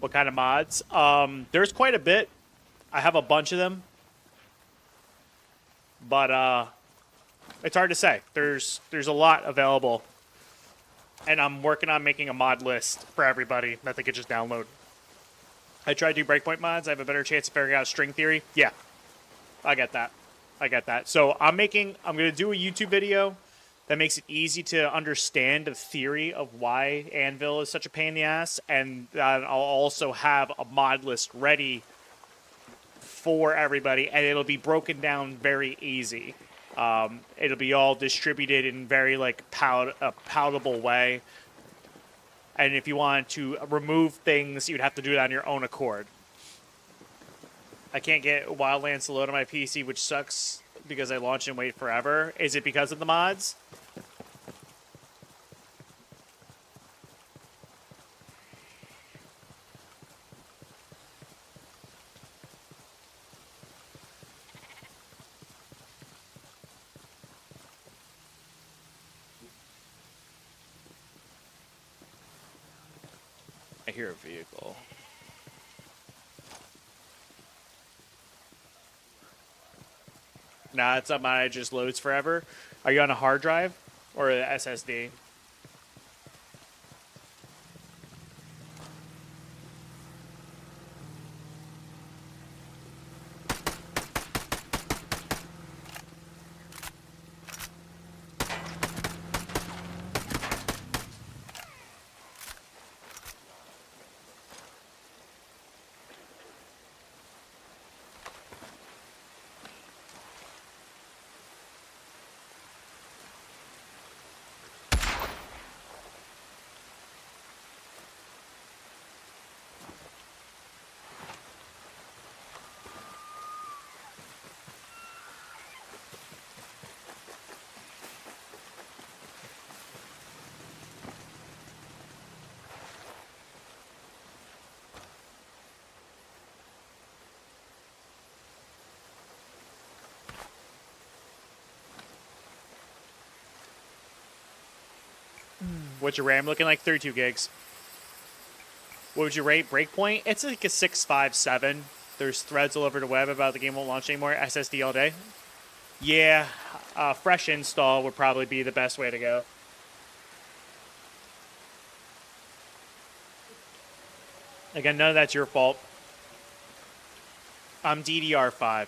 What kind of mods? There's quite a bit. I have a bunch of them, but it's hard to say. There's a lot available, and I'm working on making a mod list for everybody that they could just download. I try to do breakpoint mods. I have a better chance of figuring out string theory. Yeah, I get that. I get that. So I'm going to do a YouTube video that makes it easy to understand the theory of why Anvil is such a pain in the ass, and I'll also have a mod list ready for everybody, and it'll be broken down very easy. It'll be all distributed in very like palatable way. And if you wanted to remove things, you'd have to do it on your own accord. I can't get Wildlands to load on my PC, which sucks because I launch and wait forever. Is it because of the mods? I hear a vehicle. Nah, it's not mine. It just loads forever. Are you on a hard drive or an SSD? What's your RAM looking like? 32 gigs. What would you rate Breakpoint? It's like a 6.57. There's threads all over the web about the game won't launch anymore. SSD all day. Yeah, fresh install would probably be the best way to go. Again, none of that's your fault. I'm DDR5.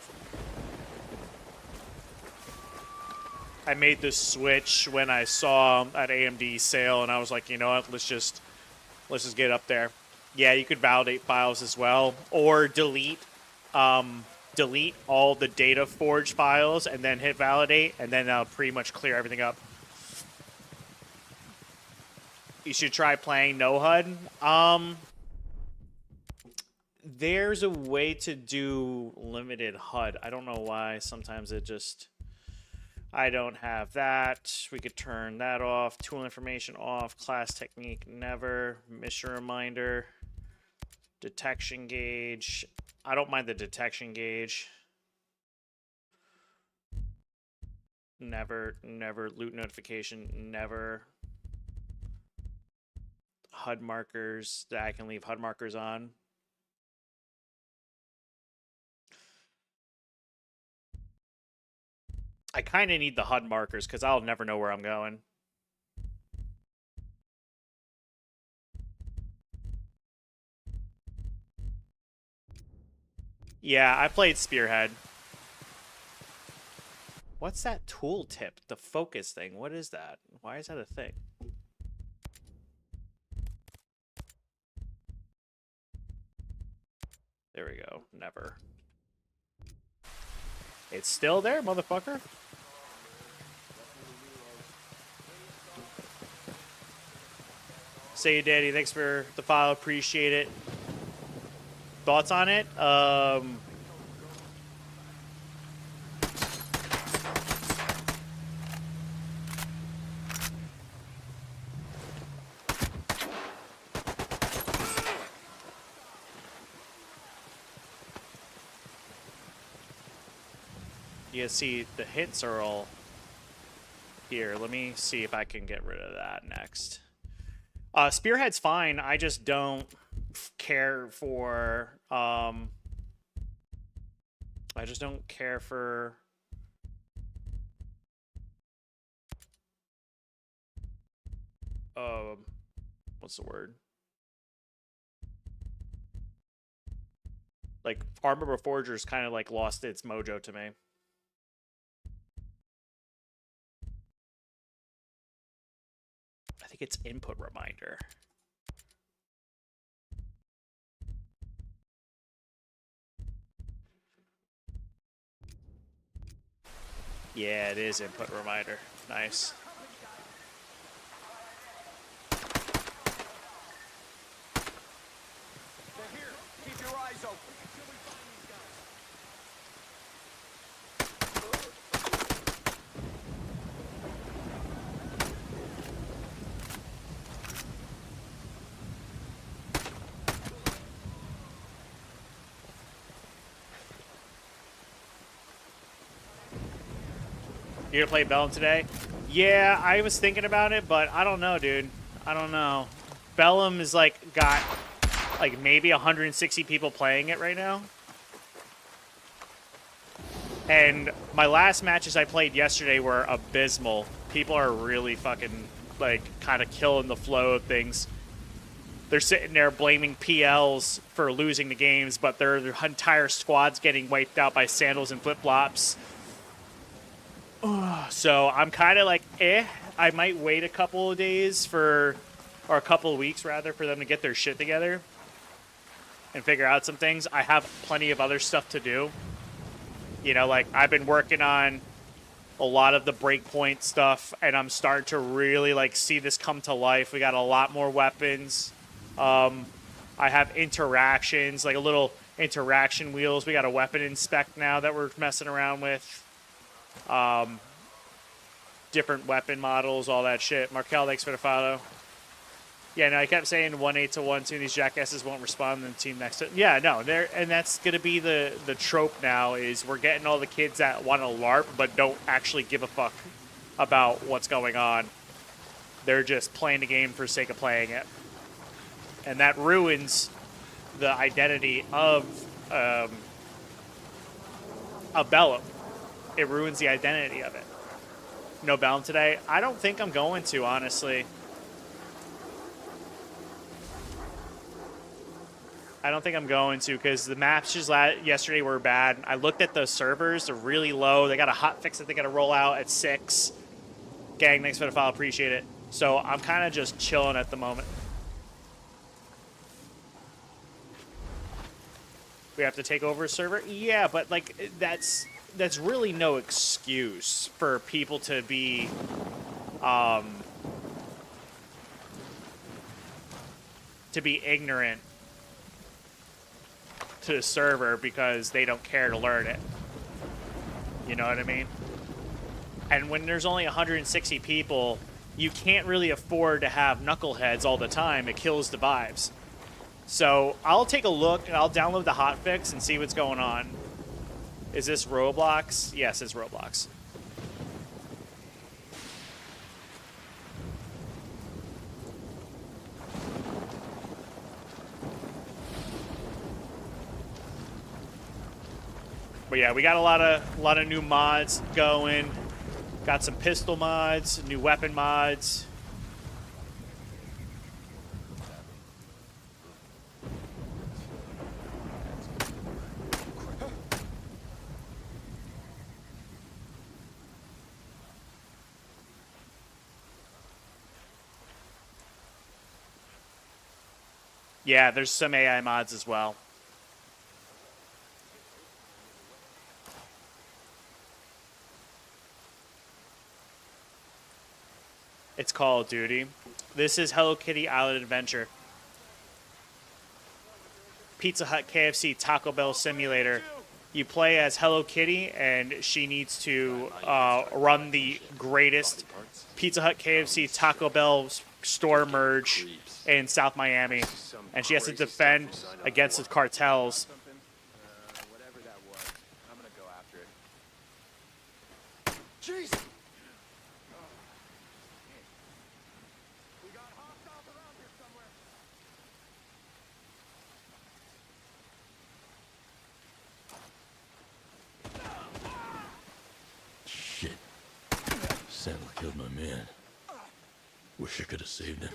I made the switch when I saw at AMD sale, and I was like, you know what? Let's just get up there. Yeah, you could validate files as well, or delete all the data forge files and then hit validate, and then that'll pretty much clear everything up. You should try playing no HUD. There's a way to do limited HUD. I don't know why. Sometimes it just... I don't have that. We could turn that off. Tool information off. Class technique never. Mission reminder. Detection gauge. I don't mind the detection gauge. Never. Loot notification. Never. HUD markers. That I can leave HUD markers on. I kind of need the HUD markers because I'll never know where I'm going. Yeah, I played Spearhead. What's that tooltip? The focus thing. What is that? Why is that a thing? There we go. Never. It's still there, motherfucker. Say Daddy, thanks for the file. Appreciate it. Thoughts on it? You see, the hits are all here. Let me see if I can get rid of that next. Spearhead's fine. I just don't care for I just don't care for what's the word? Like Armor Reforgers kind of like lost its mojo to me. I think it's input reminder. Yeah, it is input reminder. Nice. They're here. Keep your eyes open. You gonna play Bellum today? Yeah, I was thinking about it, but I don't know, dude. I don't know. Bellum is like got like maybe 160 people playing it right now. And my last matches I played yesterday were abysmal. People are really fucking like kind of killing the flow of things. They're sitting there blaming PLs for losing the games, but their entire squad's getting wiped out by sandals and flip-flops. So I'm kind of like, I might wait a couple of days or a couple of weeks rather, for them to get their shit together and figure out some things. I have plenty of other stuff to do. You know, like I've been working on a lot of the breakpoint stuff, and I'm starting to really like see this come to life. We got a lot more weapons. I have interactions, like a little interaction wheels. We got a weapon inspect now that we're messing around with. Different weapon models, all that shit. Markel, thanks for the follow. Yeah, no, I kept saying 1-8 to 1-2. These jackasses won't respond in the team next to. Yeah, no, and that's gonna be the trope now. Is we're getting all the kids that want to LARP but don't actually give a fuck about what's going on. They're just playing the game for the sake of playing it, and that ruins the identity of Bellum. It ruins the identity of it. No Bellum today? I don't think I'm going to, honestly. I don't think I'm going to, because the maps just yesterday were bad. I looked at the servers. They're really low. They got a hot fix that they got to roll out at 6. Gang, thanks for the follow. Appreciate it. So I'm kind of just chilling at the moment. We have to take over a server? Yeah, but like that's really no excuse for people to be ignorant to the server because they don't care to learn it. You know what I mean? And when there's only 160 people, you can't really afford to have knuckleheads all the time. It kills the vibes. So I'll take a look and I'll download the hotfix and see what's going on. Is this Roblox? Yes, it's Roblox. But yeah, we got a lot of new mods going. Got some pistol mods, new weapon mods. Yeah, there's some AI mods as well. It's Call of Duty. This is Hello Kitty Island Adventure. Pizza Hut, KFC, Taco Bell Simulator. You play as Hello Kitty, and she needs to run the greatest Pizza Hut, KFC, Taco Bell store merge in South Miami. And she has to defend against the cartels. Whatever that was, I'm gonna go after it. Jesus! We got hostiles around here somewhere. Killed my man. Wish I could have saved him.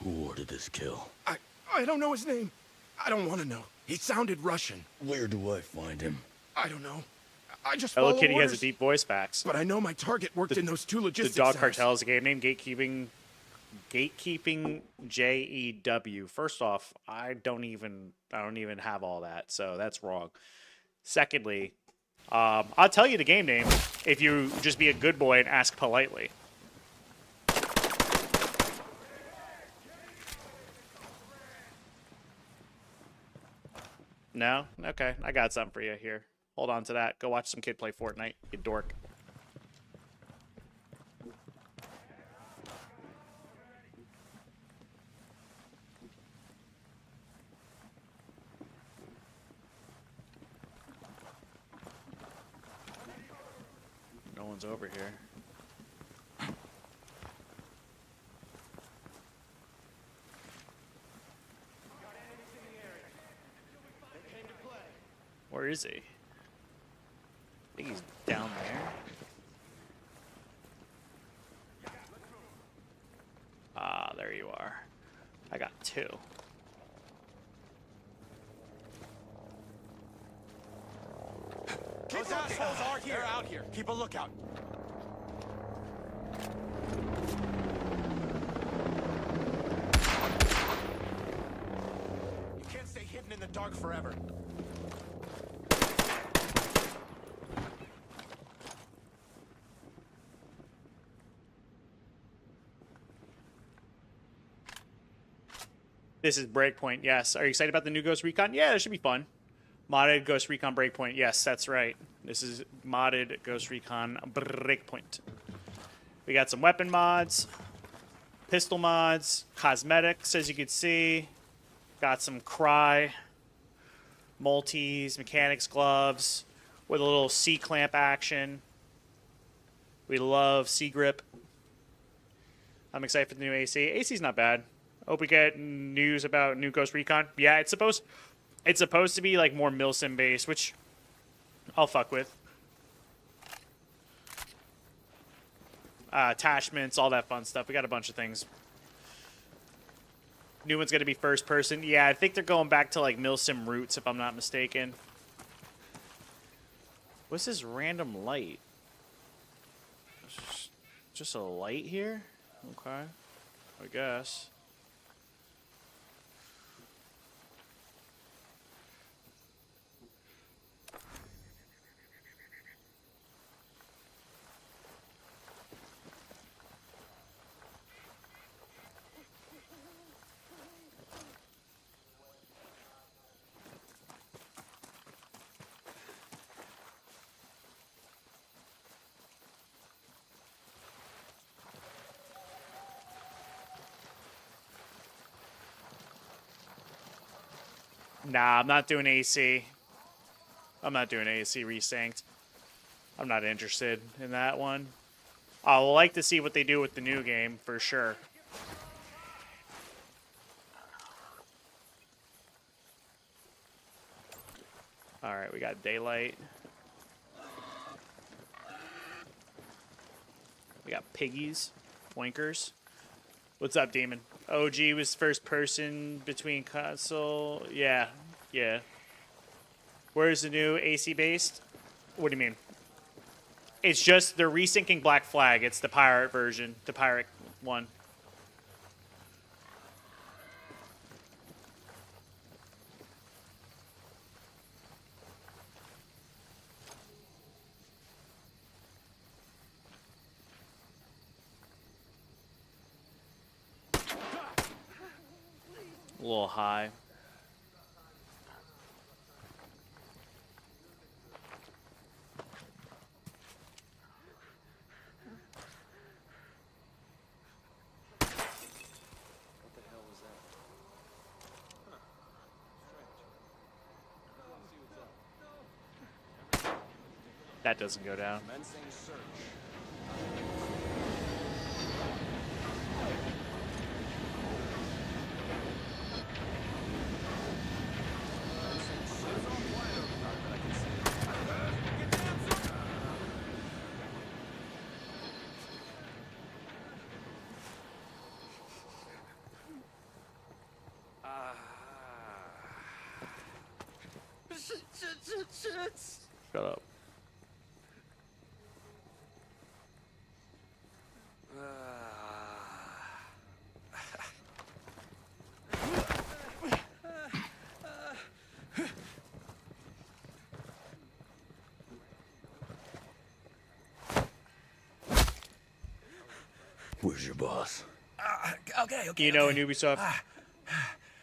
Who ordered this kill? I don't know his name. I don't want to know. He sounded Russian. Where do I find him? I don't know. I just Hello follow Kitty has orders. a deep voice box. But I know my target worked in those two The logistics Dog centers. Cartel is a game name. Gatekeeping JEW. First off, I don't even have all that, so that's wrong. Secondly, I'll tell you the game name if you just be a good boy and ask politely. No? Okay, I got something for you here. Hold on to that. Go watch some kid play Fortnite, you dork. No one's over here. Where is he? I think he's down there. Ah, there you are. I got two. Those assholes are here. They're out here. Keep a lookout. You can't stay hidden in the dark forever. This is Breakpoint, yes. Are you excited about the new Ghost Recon? Yeah, it should be fun. Modded Ghost Recon Breakpoint, yes, that's right. This is modded Ghost Recon Breakpoint. We got some weapon mods, pistol mods, cosmetics, as you can see. Got some Cry, multis, mechanics gloves, with a little C-clamp action. We love C-grip. I'm excited for the new AC. AC's not bad. Hope we get news about new Ghost Recon. Yeah, it's supposed to be like more Milsim based, which I'll fuck with. Attachments, all that fun stuff. We got a bunch of things. New one's gonna be first person. Yeah, I think they're going back to like Milsim roots, if I'm not mistaken. What's this random light? Just a light here? Okay, I guess. Nah, I'm not doing AC. I'm not doing AC resynced. I'm not interested in that one. I would like to see what they do with the new game, for sure. Alright, we got daylight. We got piggies, winkers. What's up, Demon? OG was first person between console. Yeah, yeah. Where's the new AC based? What do you mean? It's just they're resyncing Black Flag. It's the pirate version, the pirate one. A little high. That doesn't go down. Commencing search. Shut up. Where's your boss? Okay. You know, in Ubisoft,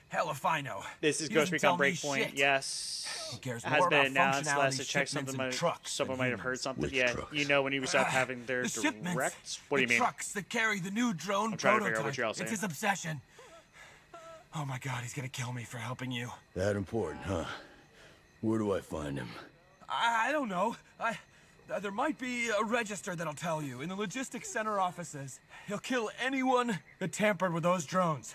Hell if I know. this is He Ghost doesn't tell Recon me Breakpoint. shit. Yes, He cares it has more been about announced. functionality, Last I checked, shipments, something and trucks someone than might have heard humans. something. Which Yeah, trucks? you know, when Ubisoft having their The shipments, directs. What do you the mean? trucks that carry the new drone I'm trying to prototype. figure out what you're all saying. It's his obsession. Oh my god, he's gonna kill me for helping you. That important, huh? Where do I find him? I don't know. There might be a register that'll tell you in the logistics center offices. He'll kill anyone that tampered with those drones.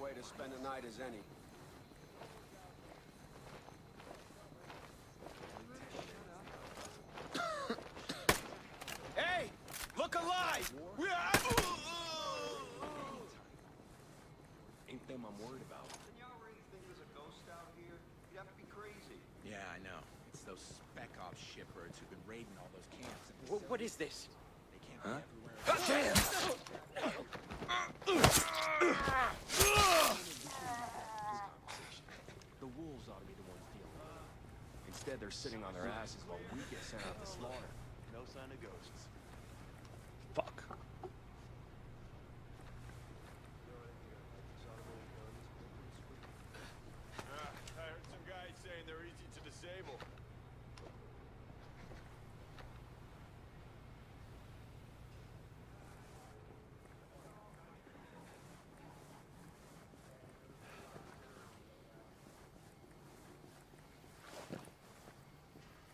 Way to spend the night as any. Hey! Look alive! We are... Ain't them I'm worried about. And y'all really think there's a ghost out here? You have to be crazy. Yeah, I know. It's those spec ops shitbirds who've been raiding all those camps. And What is this? they can't be everywhere. The wolves ought to be the ones dealing with it. Instead, they're sitting on their asses while we get sent out to slaughter. No sign of ghosts. Fuck. I heard some guys saying they're easy to disable.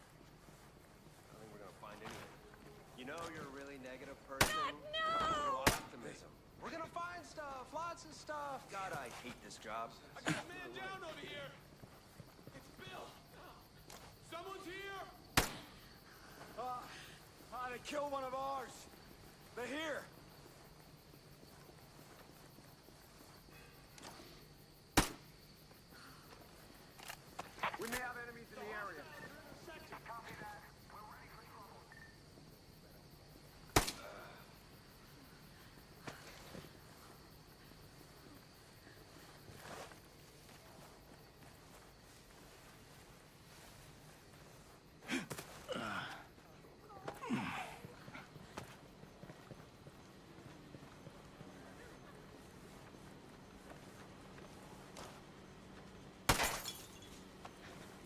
I think we're gonna find anything. You know you're a really negative person. No! Optimism. We're gonna find stuff, lots of stuff. God, I hate this job. I got a man down over here. It's Bill. Someone's here. They killed one of ours. They're here. We may have enemies in the area.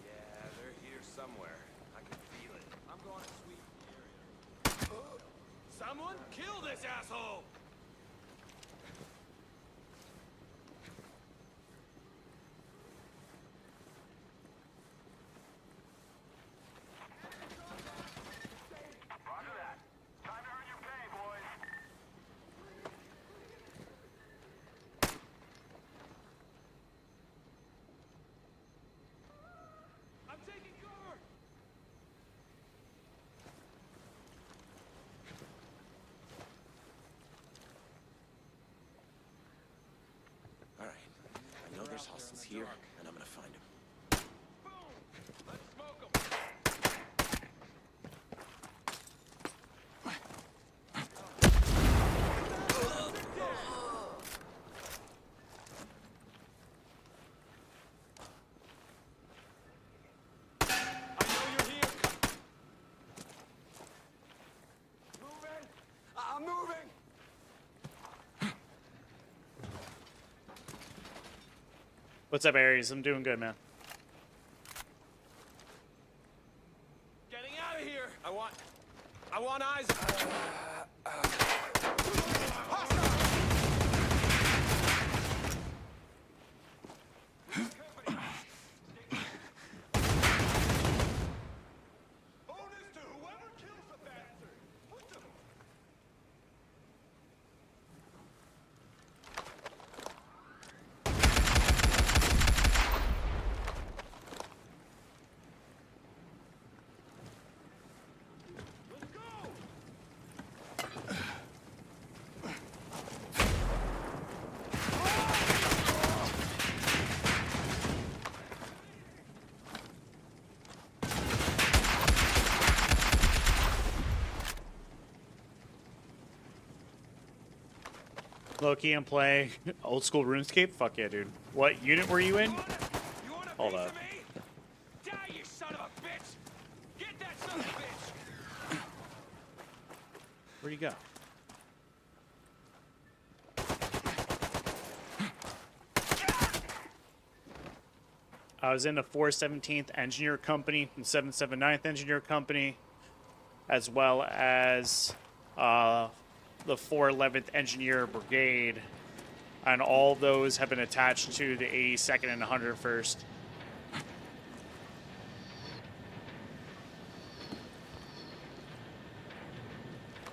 Yeah, they're here somewhere. I can feel it. I'm going to sweep the area. Someone kill this asshole! here, and I'm gonna find him. Let's smoke 'em. I know you're here. Moving. I'm moving. What's up, Aries? I'm doing good, man. Getting out of here. I want eyes. Low key and play old school RuneScape? Fuck yeah, dude. What unit were you in? You want a Hold piece up. of me? Die, you son of a bitch! Get that son of a bitch! Where'd you go? I was in the 417th Engineer Company and 779th Engineer Company, as well as the 411th Engineer Brigade, and all those have been attached to the 82nd and 101st.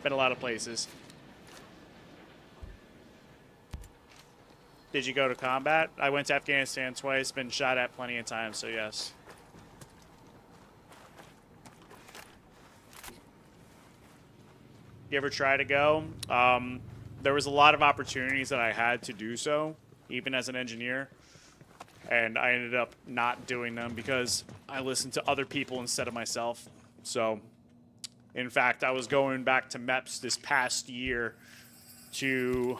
Been a lot of places. Did you go to combat? I went to Afghanistan twice, been shot at plenty of times, so yes. You ever try to go? There was a lot of opportunities that I had to do so, even as an engineer. And I ended up not doing them because I listened to other people instead of myself. So, in fact, I was going back to MEPS this past year to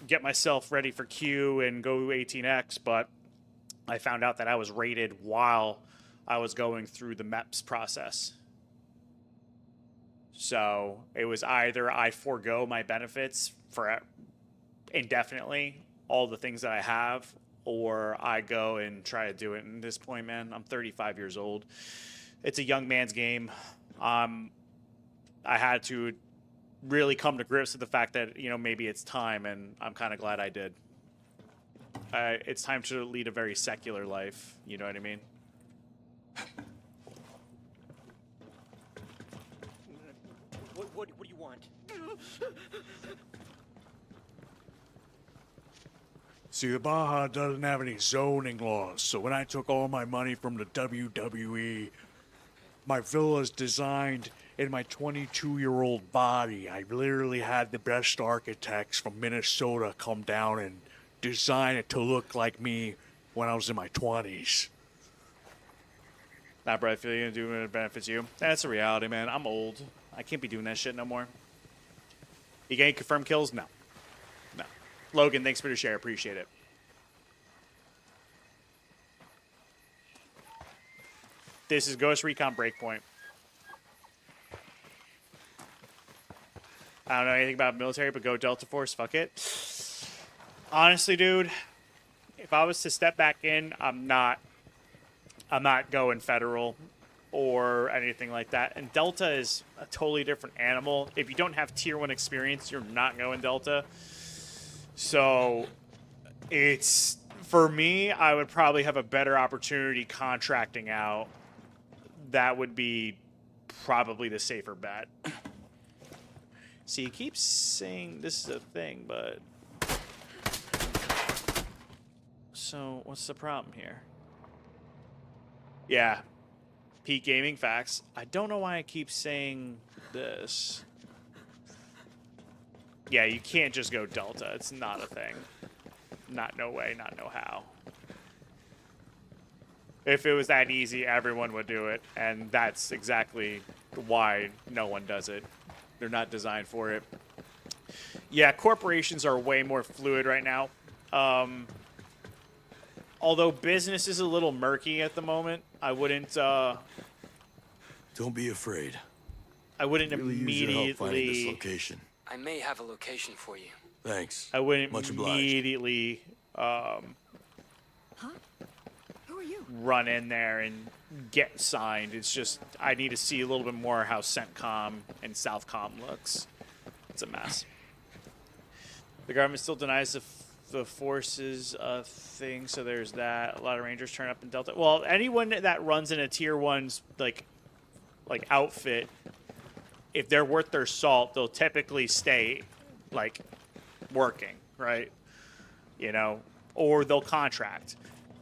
get myself ready for Q and go 18X, but I found out that I was rated while I was going through the MEPS process. So it was either I forego my benefits for indefinitely, all the things that I have, or I go and try to do it. And at this point, man, I'm 35 years old. It's a young man's game. I had to really come to grips with the fact that, you know, maybe it's time, and I'm kind of glad I did. It's time to lead a very secular life, you know what I mean? What do you want? See, the Baja doesn't have any zoning laws, so when I took all my money from the WWE, my villa's designed in my 22-year-old body. I literally had the best architects from Minnesota come down and design it to look like me when I was in my 20s. Nah, bro, I feel you're doing it benefits you. That's a reality, man. I'm old. I can't be doing that shit no more. You getting confirmed kills? No. No. Logan, thanks for the share. Appreciate it. This is Ghost Recon Breakpoint. I don't know anything about military, but go Delta Force. Fuck it. Honestly, dude, if I was to step back in, I'm not going federal or anything like that. And Delta is a totally different animal. If you don't have tier 1 experience, you're not going Delta. So it's, for me, I would probably have a better opportunity contracting out. That would be probably the safer bet. See, you keep saying this is a thing, but... So, what's the problem here? Yeah. Peak gaming facts. I don't know why I keep saying this. Yeah, you can't just go Delta. It's not a thing. Not no way, not no how. If it was that easy, everyone would do it, and that's exactly why no one does it. They're not designed for it. Yeah, corporations are way more fluid right now. Although business is a little murky at the moment, I wouldn't Don't be afraid. really Really use your help finding this immediately location. I may have a location for you. Thanks. I wouldn't Much obliged. immediately Huh? Who are you? run in there and get signed. It's just I need to see a little bit more how CENTCOM and SOUTHCOM looks. It's a mess. The government still denies the forces thing, so there's that. A lot of Rangers turn up in Delta. Well, anyone that runs in a tier 1's like outfit, if they're worth their salt, they'll typically stay like working, right? You know, or they'll contract.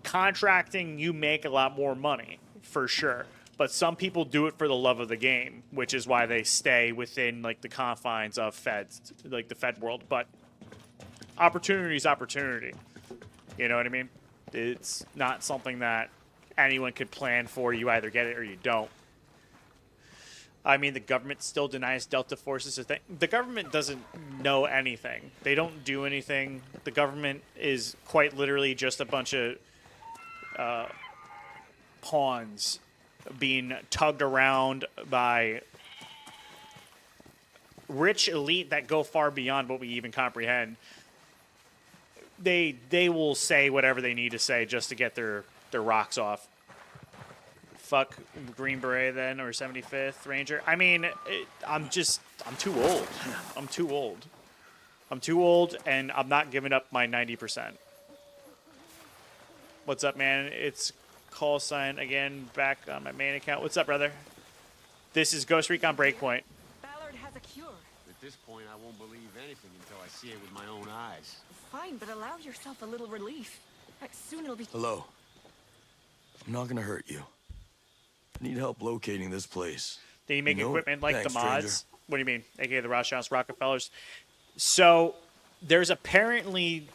Contracting, you make a lot more money for sure, but some people do it for the love of the game, which is why they stay within like the confines of feds, like the Fed world. But opportunity is opportunity. You know what I mean? It's not something that anyone could plan for. You either get it or you don't. I mean, the government still denies Delta Forces a thing. The government doesn't know anything. They don't do anything. The government is quite literally just a bunch of pawns being tugged around by rich elite that go far beyond what we even comprehend. They will say whatever they need to say just to get their rocks off. Fuck Green Beret then, or 75th Ranger. I mean, I'm too old. I'm too old. I'm too old, and I'm not giving up my 90%. What's up, man? It's call sign again back on my main account. What's up, brother? This is Ghost Recon Breakpoint. Ballard has a cure. At this point, I won't believe anything until I see it with my own eyes. Fine, but allow yourself a little relief. Soon it'll be... Hello. I'm not gonna hurt you. I need help locating this place. Did you make You know? equipment like Thanks, the mods? stranger. What do you mean? AKA the Rothschilds, Rockefellers. So there's apparently,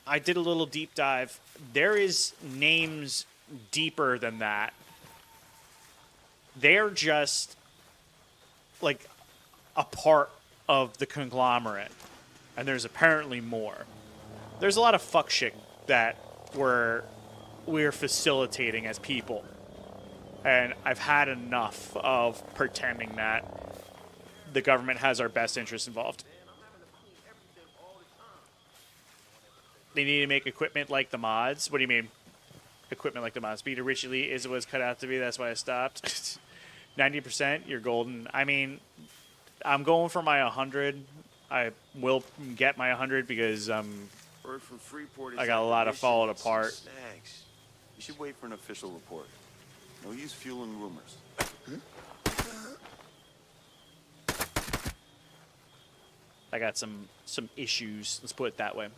I did a little deep dive. There is names deeper than that. They're just like a part of the conglomerate. And there's apparently more. There's a lot of fuck shit that we're facilitating as people. And I've had enough of pretending that the government has our best interests involved. They need to make equipment like the mods. What do you mean? Equipment like the mods. Peter Richie Lee is what it's cut out to be. That's why I stopped. 90%, you're golden. I mean, I'm going for my 100. I will get my 100 because Word from Freeport is I got a lot of ammunition followed and some apart. Snags. You should wait for an official report. No use fueling rumors. I got some issues. Let's put it that way.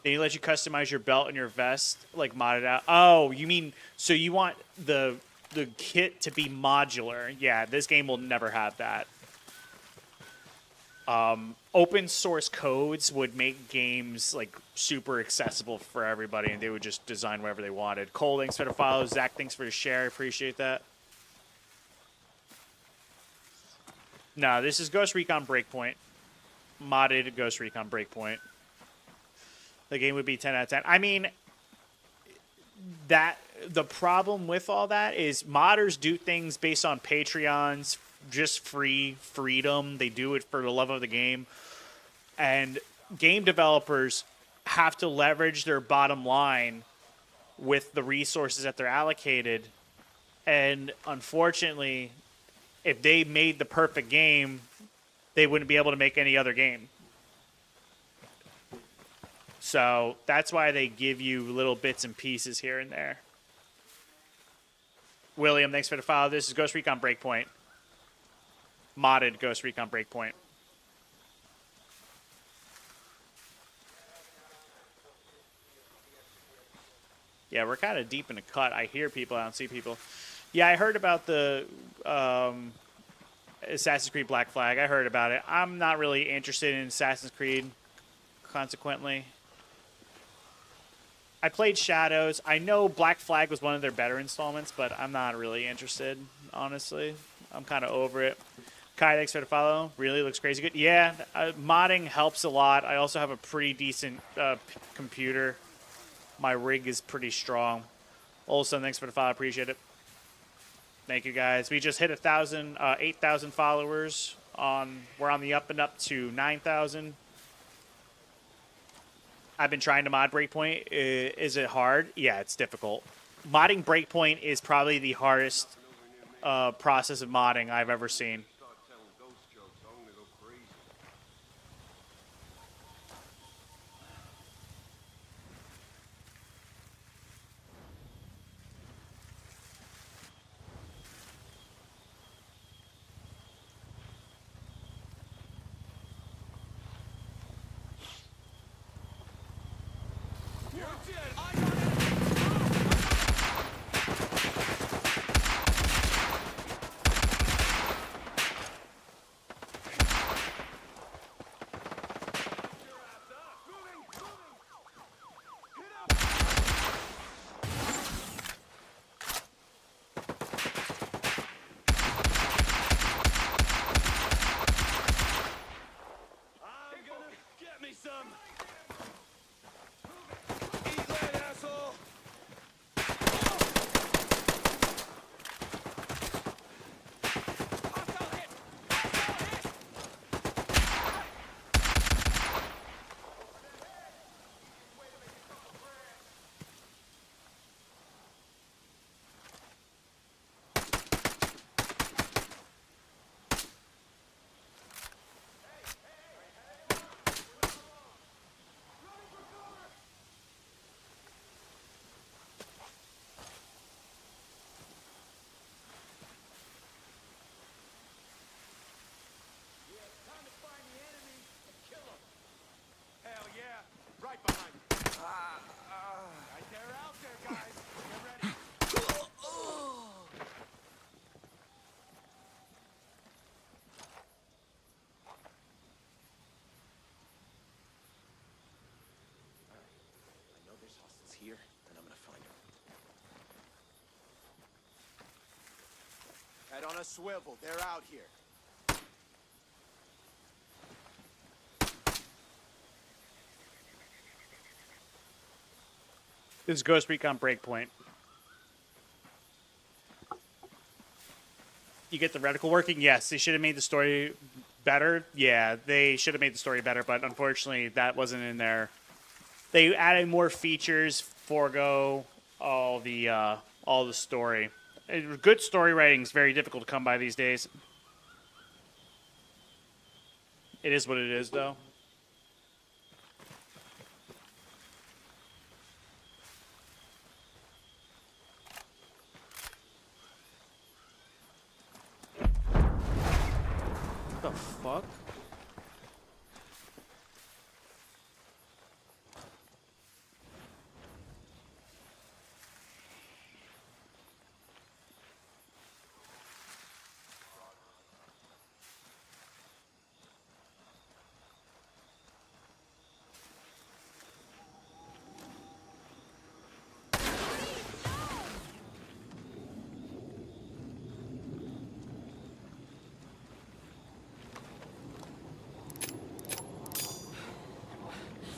They let you customize your belt and your vest, like modded out. Oh, you mean so you want the kit to be modular? Yeah, this game will never have that. Open source codes would make games like super accessible for everybody, and they would just design whatever they wanted. Cole, thanks for the follow. Zach, thanks for the share. I appreciate that. No, this is Ghost Recon Breakpoint. Modded Ghost Recon Breakpoint. The game would be 10 out of 10. I mean, that the problem with all that is modders do things based on Patreons, just freedom. They do it for the love of the game. And game developers have to leverage their bottom line with the resources that they're allocated. And unfortunately, if they made the perfect game, they wouldn't be able to make any other game. So that's why they give you little bits and pieces here and there. William, thanks for the follow. This is Ghost Recon Breakpoint. Modded Ghost Recon Breakpoint. Yeah, we're kind of deep in the cut. I hear people, I don't see people. Yeah, I heard about the Assassin's Creed Black Flag. I heard about it. I'm not really interested in Assassin's Creed, consequently. I played Shadows. I know Black Flag was one of their better installments, but I'm not really interested, honestly. I'm kind of over it. Kai, thanks for the follow. Really looks crazy good. Yeah, modding helps a lot. I also have a pretty decent computer. My rig is pretty strong. Olson, thanks for the follow. Appreciate it. Thank you, guys. We just hit 8,000 followers. We're on the up and up to 9,000. I've been trying to mod Breakpoint. Is it hard? Yeah, it's difficult. Modding Breakpoint is probably the hardest process of modding I've ever seen. Here, then I'm gonna find him. Head on a swivel. They're out here. This is Ghost Recon Breakpoint. You get the reticle working? Yes. They should have made the story better. Yeah, they should have made the story better, but unfortunately that wasn't in there. They added more features, forego all the story. Good story writing is very difficult to come by these days. It is what it is, though. What the fuck?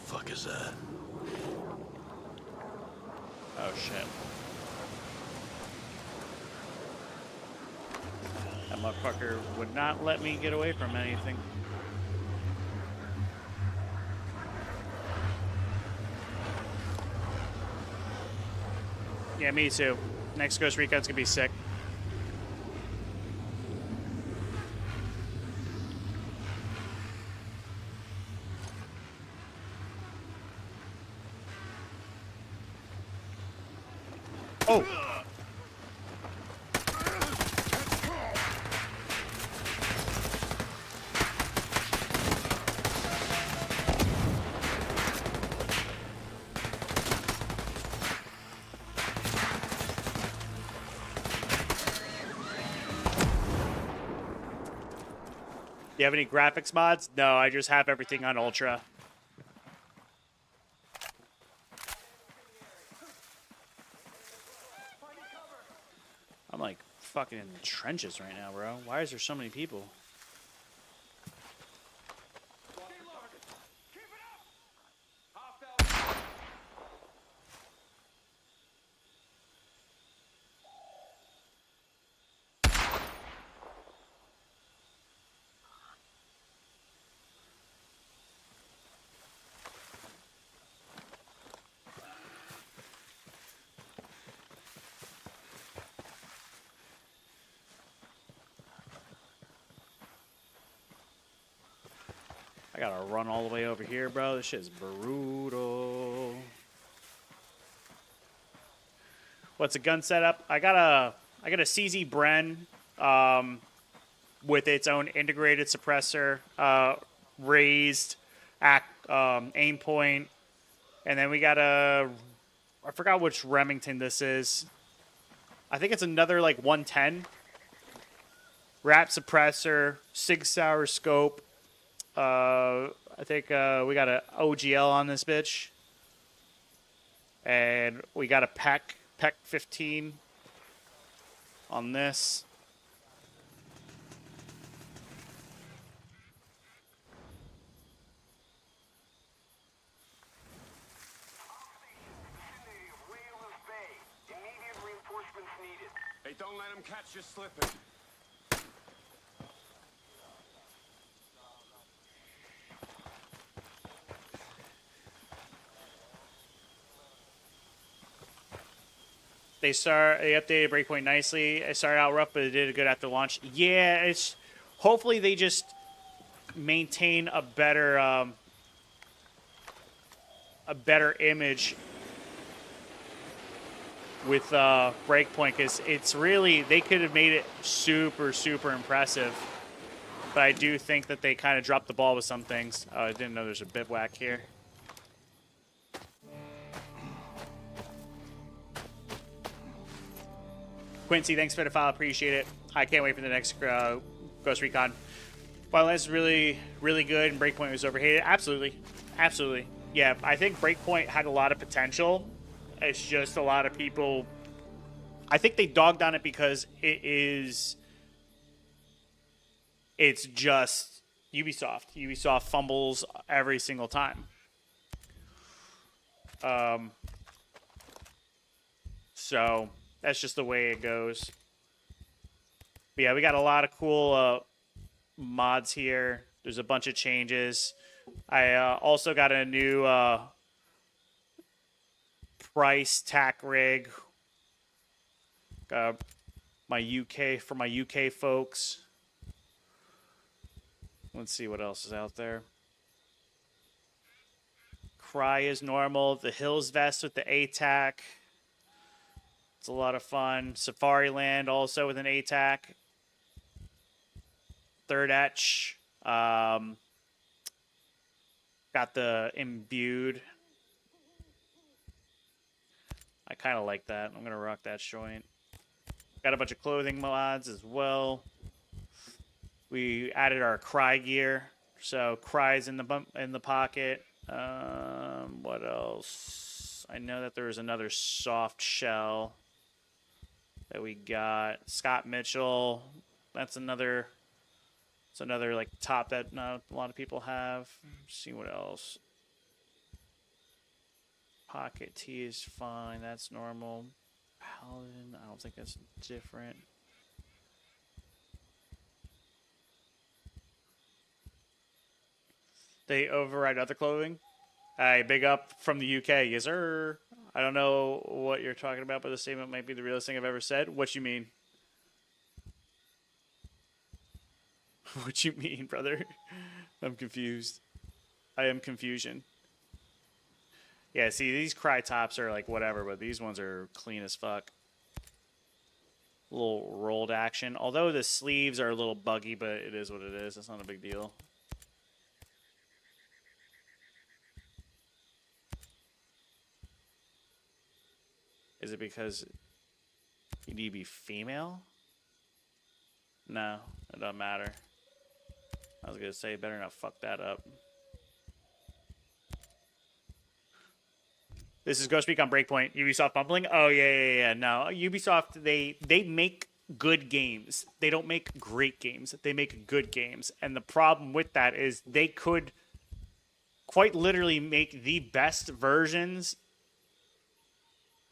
Fuck is that? Oh shit. That motherfucker would not let me get away from anything. Yeah, me too. Next Ghost Recon's gonna be sick. Oh! You have any graphics mods? No, I just have everything on Ultra. fucking in the trenches right now, bro. Why is there so many people? I gotta run all the way over here, bro. This shit's brutal. What's a gun setup? I got a CZ Bren with its own integrated suppressor, raised aim point, and then we got I forgot which Remington this is. I think it's another like 110 wrap suppressor, Sig Sauer scope. I think we got a OGL on this bitch, and we got a PEC 15 on this. Hey, don't let him catch you slipping. They updated Breakpoint nicely. It started out rough, but it did good after launch. Yeah, it's hopefully they just maintain a better image with Breakpoint, because it's really, they could have made it super impressive. But I do think that they kind of dropped the ball with some things. Oh, I didn't know there's a bivouac here. Quincy, thanks for the follow. Appreciate it. I can't wait for the next Ghost Recon. Wildlands is really good, and Breakpoint was overhated. Absolutely. Yeah, I think Breakpoint had a lot of potential. It's just a lot of people, I think they dogged on it because it's just Ubisoft. Ubisoft fumbles every single time. So that's just the way it goes. But yeah, we got a lot of cool mods here. There's a bunch of changes. I also got a new price tack rig. Got my UK folks. Let's see what else is out there. Cry is normal. The Hills vest with the ATAC. It's a lot of fun. Safari Land also with an ATAC. Third Etch. Got the Imbued. I kind of like that. I'm going to rock that joint. Got a bunch of clothing mods as well. We added our Cry gear. So Cry's in the pocket. What else? I know that there was another soft shell that we got. Scott Mitchell. That's another like top that not a lot of people have. Let's see what else. Pocket tee is fine. That's normal. Paladin, I don't think that's different. They override other clothing. Hey, big up from the UK. Yes, sir. I don't know what you're talking about, but the statement might be the realest thing I've ever said. What you mean? What you mean, brother? I'm confused. I am confusion. Yeah, see, these Cry tops are like whatever, but these ones are clean as fuck. A little rolled action. Although the sleeves are a little buggy, but it is what it is. It's not a big deal. Is it because you need to be female? No, it doesn't matter. I was going to say, better not fuck that up. This is Ghost Week on Breakpoint. Ubisoft bumbling? Oh, yeah. No, Ubisoft, they make good games. They don't make great games. They make good games. And the problem with that is they could quite literally make the best versions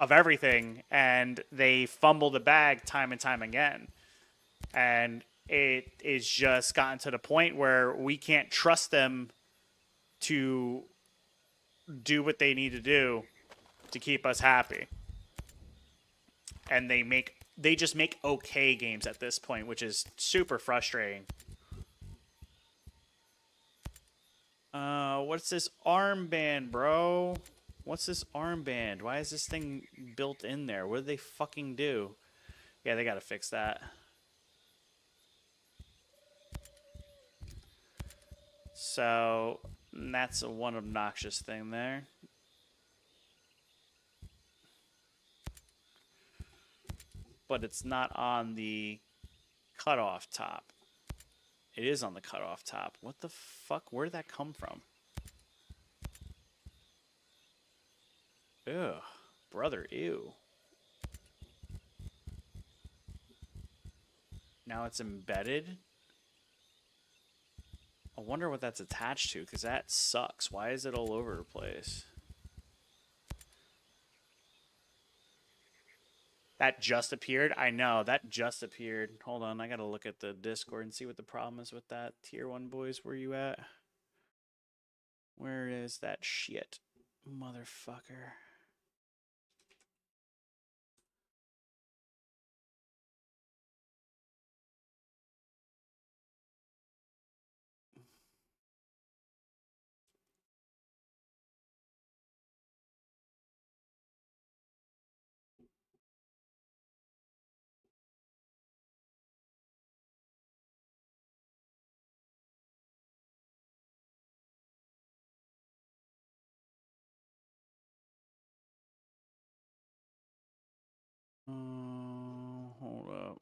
of everything, and they fumble the bag time and time again. And it is just gotten to the point where we can't trust them to do what they need to do to keep us happy. And they just make okay games at this point, which is super frustrating. What's this armband, bro? What's this armband? Why is this thing built in there? What did they fucking do? Yeah, they gotta fix that. So, that's one obnoxious thing there. But it's not on the cutoff top. It is on the cutoff top. What the fuck? Where did that come from? Ugh. Brother, ew. Now it's embedded. I wonder what that's attached to, because that sucks. Why is it all over the place? That just appeared? I know, that just appeared. Hold on, I gotta look at the Discord and see what the problem is with that. Tier 1 boys, where you at? Where is that shit? Motherfucker. Hold up.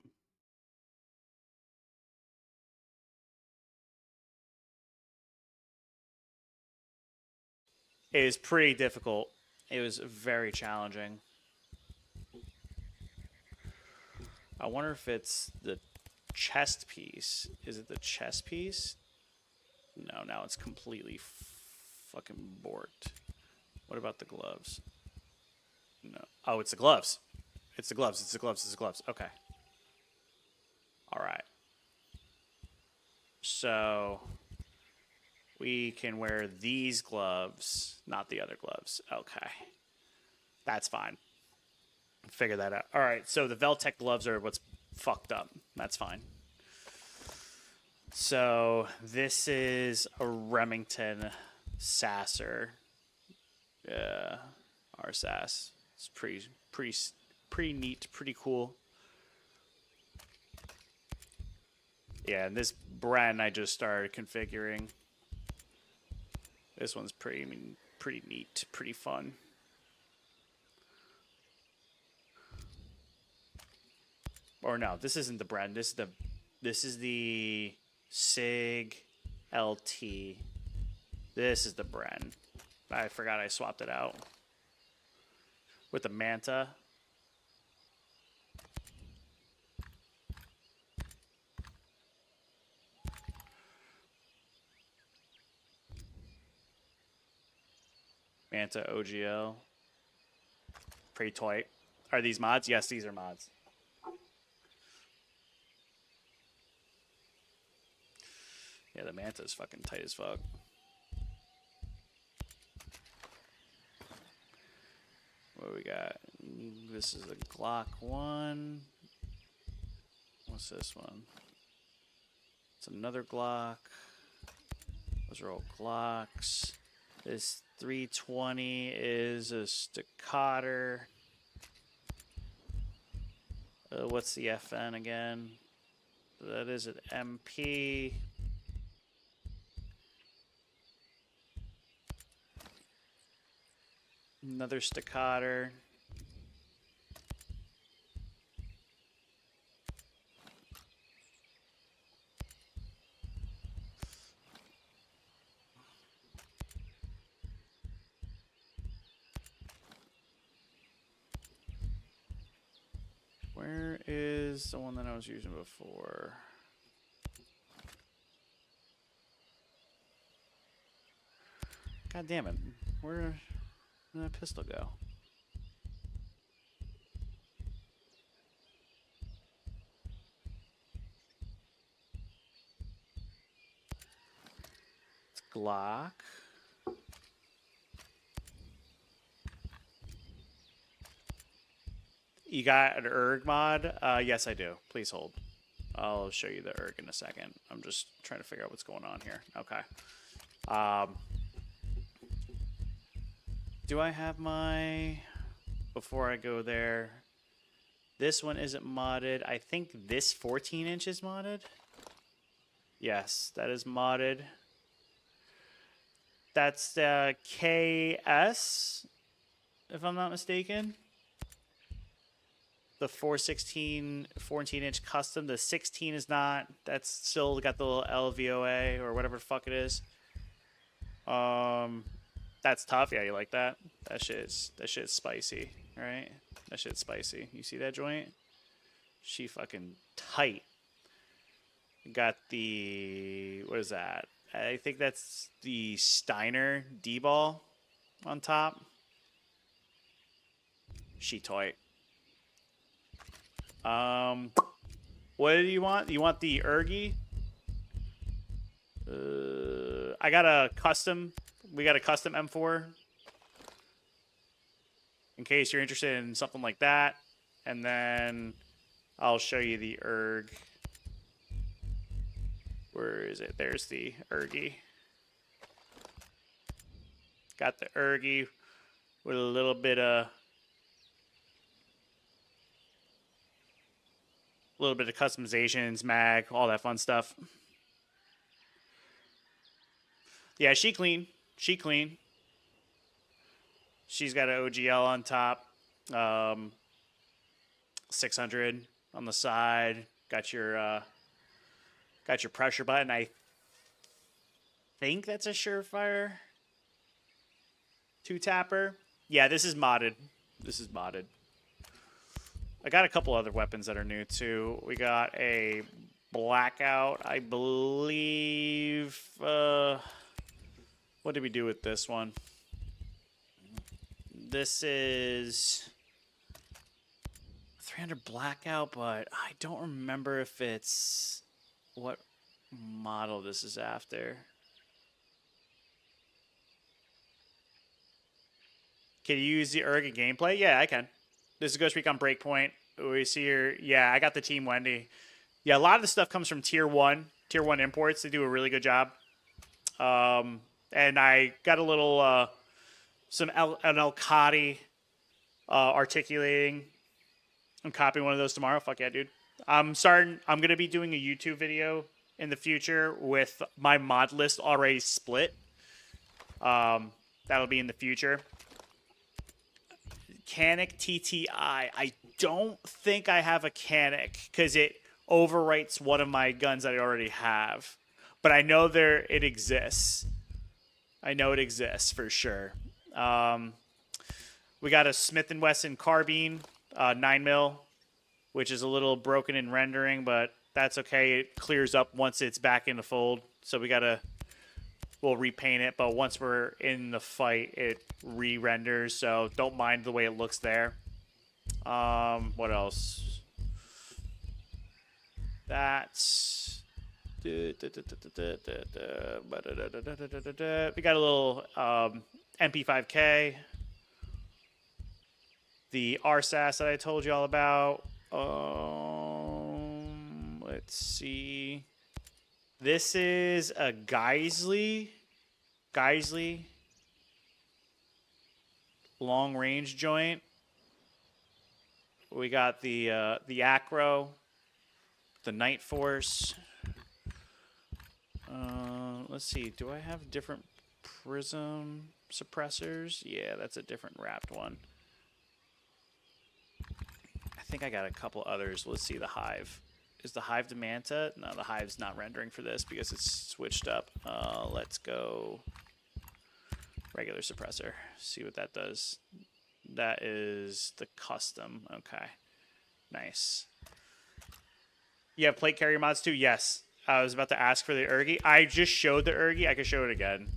It was pretty difficult. It was very challenging. I wonder if it's the chest piece. Is it the chest piece? No, now it's completely fucking borked. What about the gloves? No. Oh, it's the gloves. It's the gloves. It's the gloves. It's the gloves. Okay. All right. So we can wear these gloves, not the other gloves. Okay. That's fine. Figure that out. All right. So the Veltec gloves are what's fucked up. That's fine. So this is a Remington Sasser. RSAS. It's pretty neat, pretty cool. Yeah, and this brand I just started configuring. This one's pretty neat, pretty fun. Or no, this isn't the brand. This is the SIG LT. This is the brand. I forgot I swapped it out with the Manta. Manta OGL. Pretty tight. Are these mods? Yes, these are mods. Yeah, the Manta is fucking tight as fuck. What do we got? This is a Glock 1. What's this one? It's another Glock. Those are all Glocks. This 320 is a Staccato. What's the FN again? That is an MP. Another Staccato. Where is is the one that I was using before? God damn it. Where did that pistol go? It's Glock. You got an erg mod? Yes, I do. Please hold. I'll show you the erg in a second. I'm just trying to figure out what's going on here. Okay. Do I have my... Before I go there... This one isn't modded. I think this 14-inch is modded. Yes, that is modded. That's the KS, if I'm not mistaken. The 416 14-inch custom. The 16 is not. That's still got the little LVOA or whatever the fuck it is. That's tough. Yeah, you like that? That shit's spicy, right? That shit's spicy. You see that joint? She fucking tight. Got the, what is that? I think that's the Steiner D-ball on top. She tight. What do you want? You want the Ergi? I got a custom. We got a custom M4. In case you're interested in something like that. And then I'll show you the Erg. Where is it? There's the Ergi. Got the Ergi with a little bit of customizations, mag, all that fun stuff. Yeah, she clean. She clean. She's got an OGL on top. 600 on the side. Got your pressure button. I think that's a Surefire 2-tapper. Yeah, this is modded. This is modded. I got a couple other weapons that are new too. We got a Blackout, I believe. What did we do with this one? This is 300 Blackout, but I don't remember if it's what model this is after. Can you use the Erg in gameplay? Yeah, I can. This is Ghost Recon Breakpoint. We see here. Yeah, I got the Team Wendy. Yeah, a lot of the stuff comes from Tier 1 imports. They do a really good job. And I got a little, an Elcati articulating. I'm copying one of those tomorrow. Fuck yeah, dude. I'm going to be doing a YouTube video in the future with my mod list already split. That'll be in the future. Canic TTI. I don't think I have a Canic because it overwrites one of my guns that I already have. But I know it exists. I know it exists for sure. We got a Smith & Wesson carbine, 9mm, which is a little broken in rendering, but that's okay. It clears up once it's back in the fold. So we'll repaint it, but once we're in the fight, it re-renders. So don't mind the way it looks there. What else? That's... We got a little MP5K. The RSAS that I told you all about. Let's see. This is a Geisley long range joint. We got the Acro, the Night Force. Let's see. Do I have different prism suppressors? Yeah, that's a different wrapped one. I think I got a couple others. Let's see the Hive. Is the Hive the Manta? No, the Hive's not rendering for this because it's switched up. Let's go regular suppressor. See what that does. That is the custom. Okay. Nice. You have plate carrier mods too? Yes. I was about to ask for the Ergi. I just showed the Ergi. I can show it again.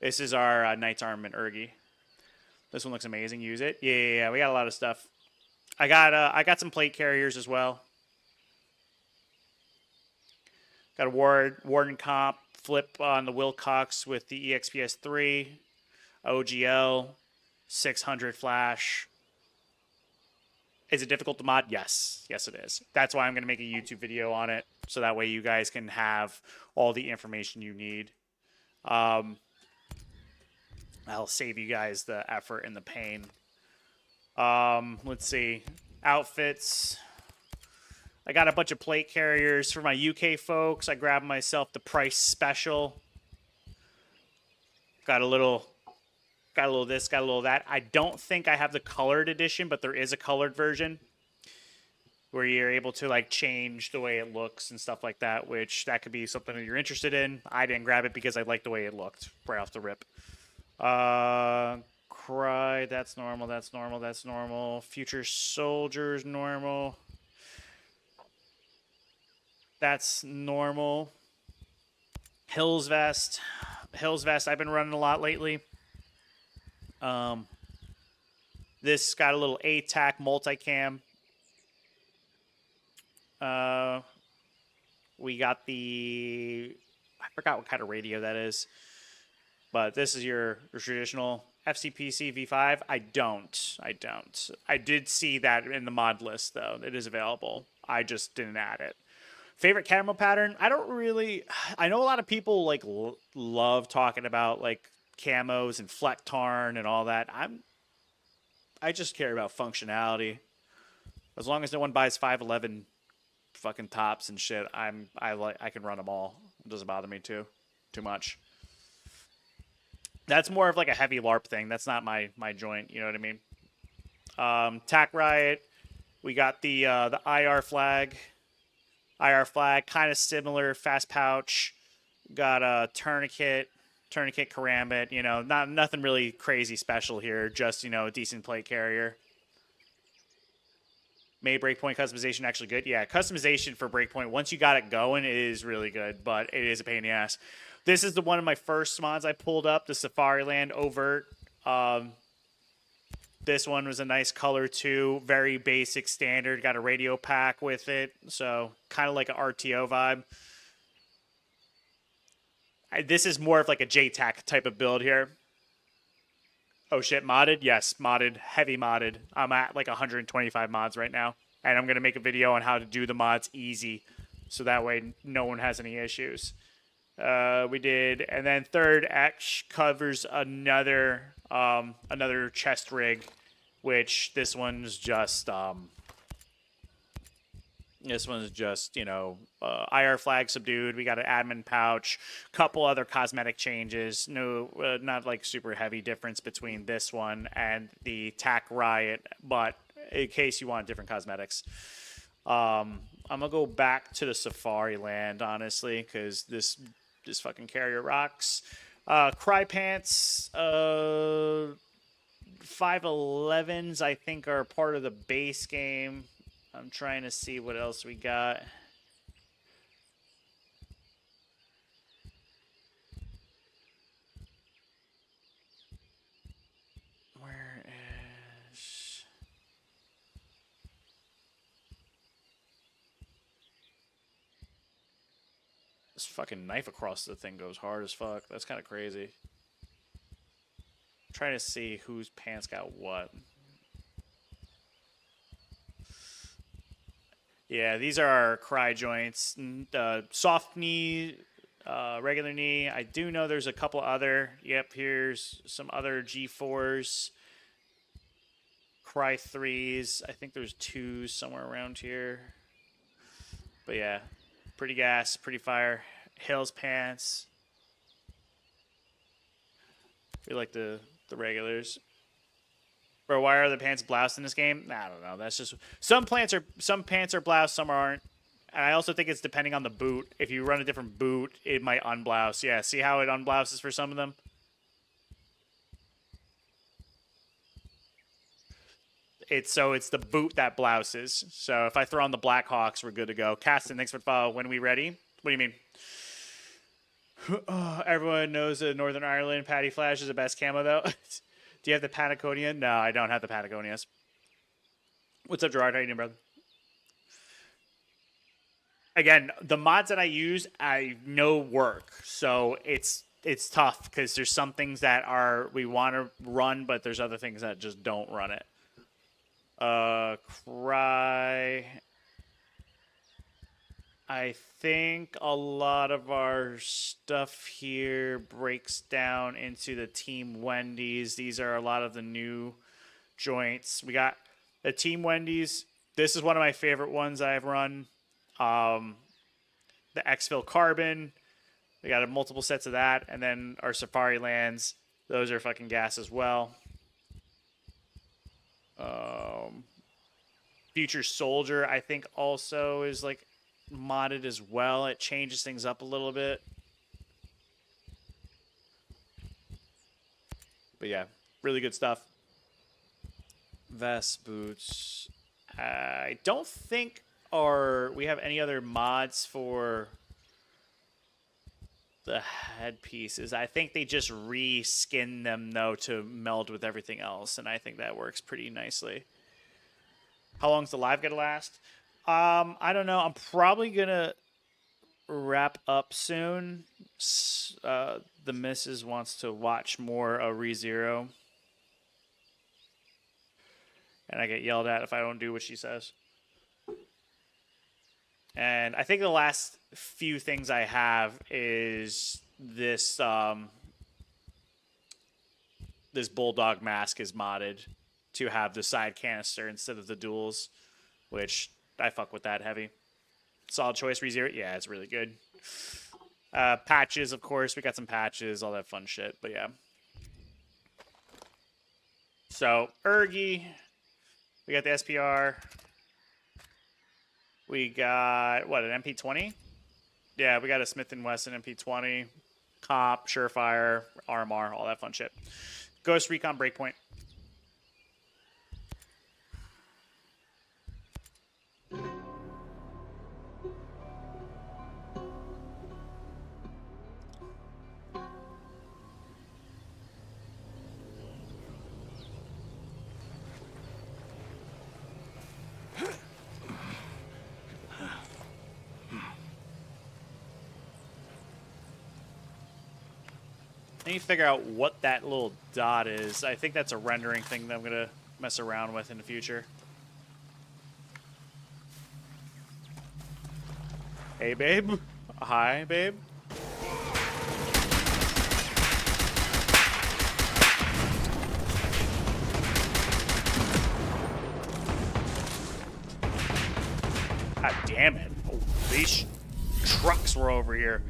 This is our Knight's Armament Ergi. This one looks amazing. Use it. Yeah. We got a lot of stuff. I got some plate carriers as well. Got a Warden Comp flip on the Wilcox with the EXPS3, OGL, 600 flash. Is it difficult to mod? Yes. Yes, it is. That's why I'm going to make a YouTube video on it, so that way you guys can have all the information you need. I'll save you guys the effort and the pain. Let's see. Outfits. I got a bunch of plate carriers for my UK folks. I grabbed myself the price special. Got a little this, got a little that. I don't think I have the colored edition, but there is a colored version where you're able to like change the way it looks and stuff like that, which that could be something that you're interested in. I didn't grab it because I liked the way it looked right off the rip. Cry, that's normal, that's normal, that's normal. Future Soldiers, normal. That's normal. Hills Vest. Hills Vest, I've been running a lot lately. This got a little ATAC multicam. We got the... I forgot what kind of radio that is. But this is your traditional FCPC V5. I don't. I did see that in the mod list, though. It is available. I just didn't add it. Favorite camo pattern? I don't really... I know a lot of people like love talking about like camos and Flectarn and all that. I just care about functionality. As long as no one buys 511 fucking tops and shit, I can run them all. It doesn't bother me too much. That's more of like a heavy LARP thing. That's not my joint. You know what I mean? TAC Riot. We got the IR flag. IR flag, kind of similar. Fast pouch. Got a tourniquet karambit. You know, nothing really crazy special here. Just, you know, a decent plate carrier. Made Breakpoint customization actually good? Yeah, customization for Breakpoint, once you got it going, it is really good, but it is a pain in the ass. This is one of my first mods I pulled up, the Safariland Overt. This one was a nice color too, very basic standard, got a radio pack with it, so kind of like an RTO vibe. This is more of like a JTAC type of build here. Oh shit, modded? Yes, modded, heavy modded. I'm at like 125 mods right now, and I'm going to make a video on how to do the mods easy, so that way no one has any issues. We did, and then third X covers another chest rig, which this one's just you know, IR flag subdued. We got an admin pouch, couple other cosmetic changes. No, not like super heavy difference between this one and the TAC Riot, but in case you want different cosmetics. I'm gonna go back to the Safariland, honestly, because this fucking carrier rocks. Cry pants, 511s I think are part of the base game. I'm trying to see what else we got. Where is... This fucking knife across the thing goes hard as fuck. That's kind of crazy. I'm trying to see whose pants got what. Yeah, these are our cry joints. Soft knee, regular knee. I do know there's a couple other. Yep, here's some other G4s. Cry 3s. I think there's 2 somewhere around here. But yeah, pretty gas, pretty fire. Hills pants. We like the regulars. Bro, why are the pants bloused in this game? I don't know. That's just some pants are bloused, some aren't. And I also think it's depending on the boot. If you run a different boot, it might unblouse. Yeah, see how it unblouses for some of them? It's the boot that blouses. So if I throw on the Blackhawks, we're good to go. Caston, thanks for the follow. When are we ready? What do you mean? Everyone knows that Northern Ireland Patty Flash is the best camo, though. Do you have the Patagonia? No, I don't have the Patagonias. What's up, Gerard? How you doing, brother? Again, the mods that I use, I know work. So it's tough because there's some things that we want to run, but there's other things that just don't run it. Cry. I think a lot of our stuff here breaks down into the Team Wendy's. These are a lot of the new joints. We got the Team Wendy's. This is one of my favorite ones I've run. The Exfil Carbon. We got multiple sets of that. And then our Safari Lands. Those are fucking gas as well. Future Soldier, I think, also is like modded as well. It changes things up a little bit. But yeah, really good stuff. Vest, boots. I don't think we have any other mods for the headpieces. I think they just reskin them though to meld with everything else, and I think that works pretty nicely. How long's the live gonna last? I don't know. I'm probably gonna wrap up soon. The missus wants to watch more ReZero, and I get yelled at if I don't do what she says. And I think the last few things I have is this this Bulldog mask is modded to have the side canister instead of the duals, which I fuck with that heavy. Solid choice, ReZero. Yeah, it's really good. Patches, of course. We got some patches, all that fun shit. But yeah. So, Ergi. We got the SPR. We got, what, an MP20? Yeah, we got a Smith & Wesson MP20. Comp, Surefire, RMR, all that fun shit. Ghost Recon Breakpoint. I need to figure out what that little dot is. I think that's a rendering thing that I'm going to mess around with in the future. Hey, babe. Hi, babe. God damn it. These trucks were over here.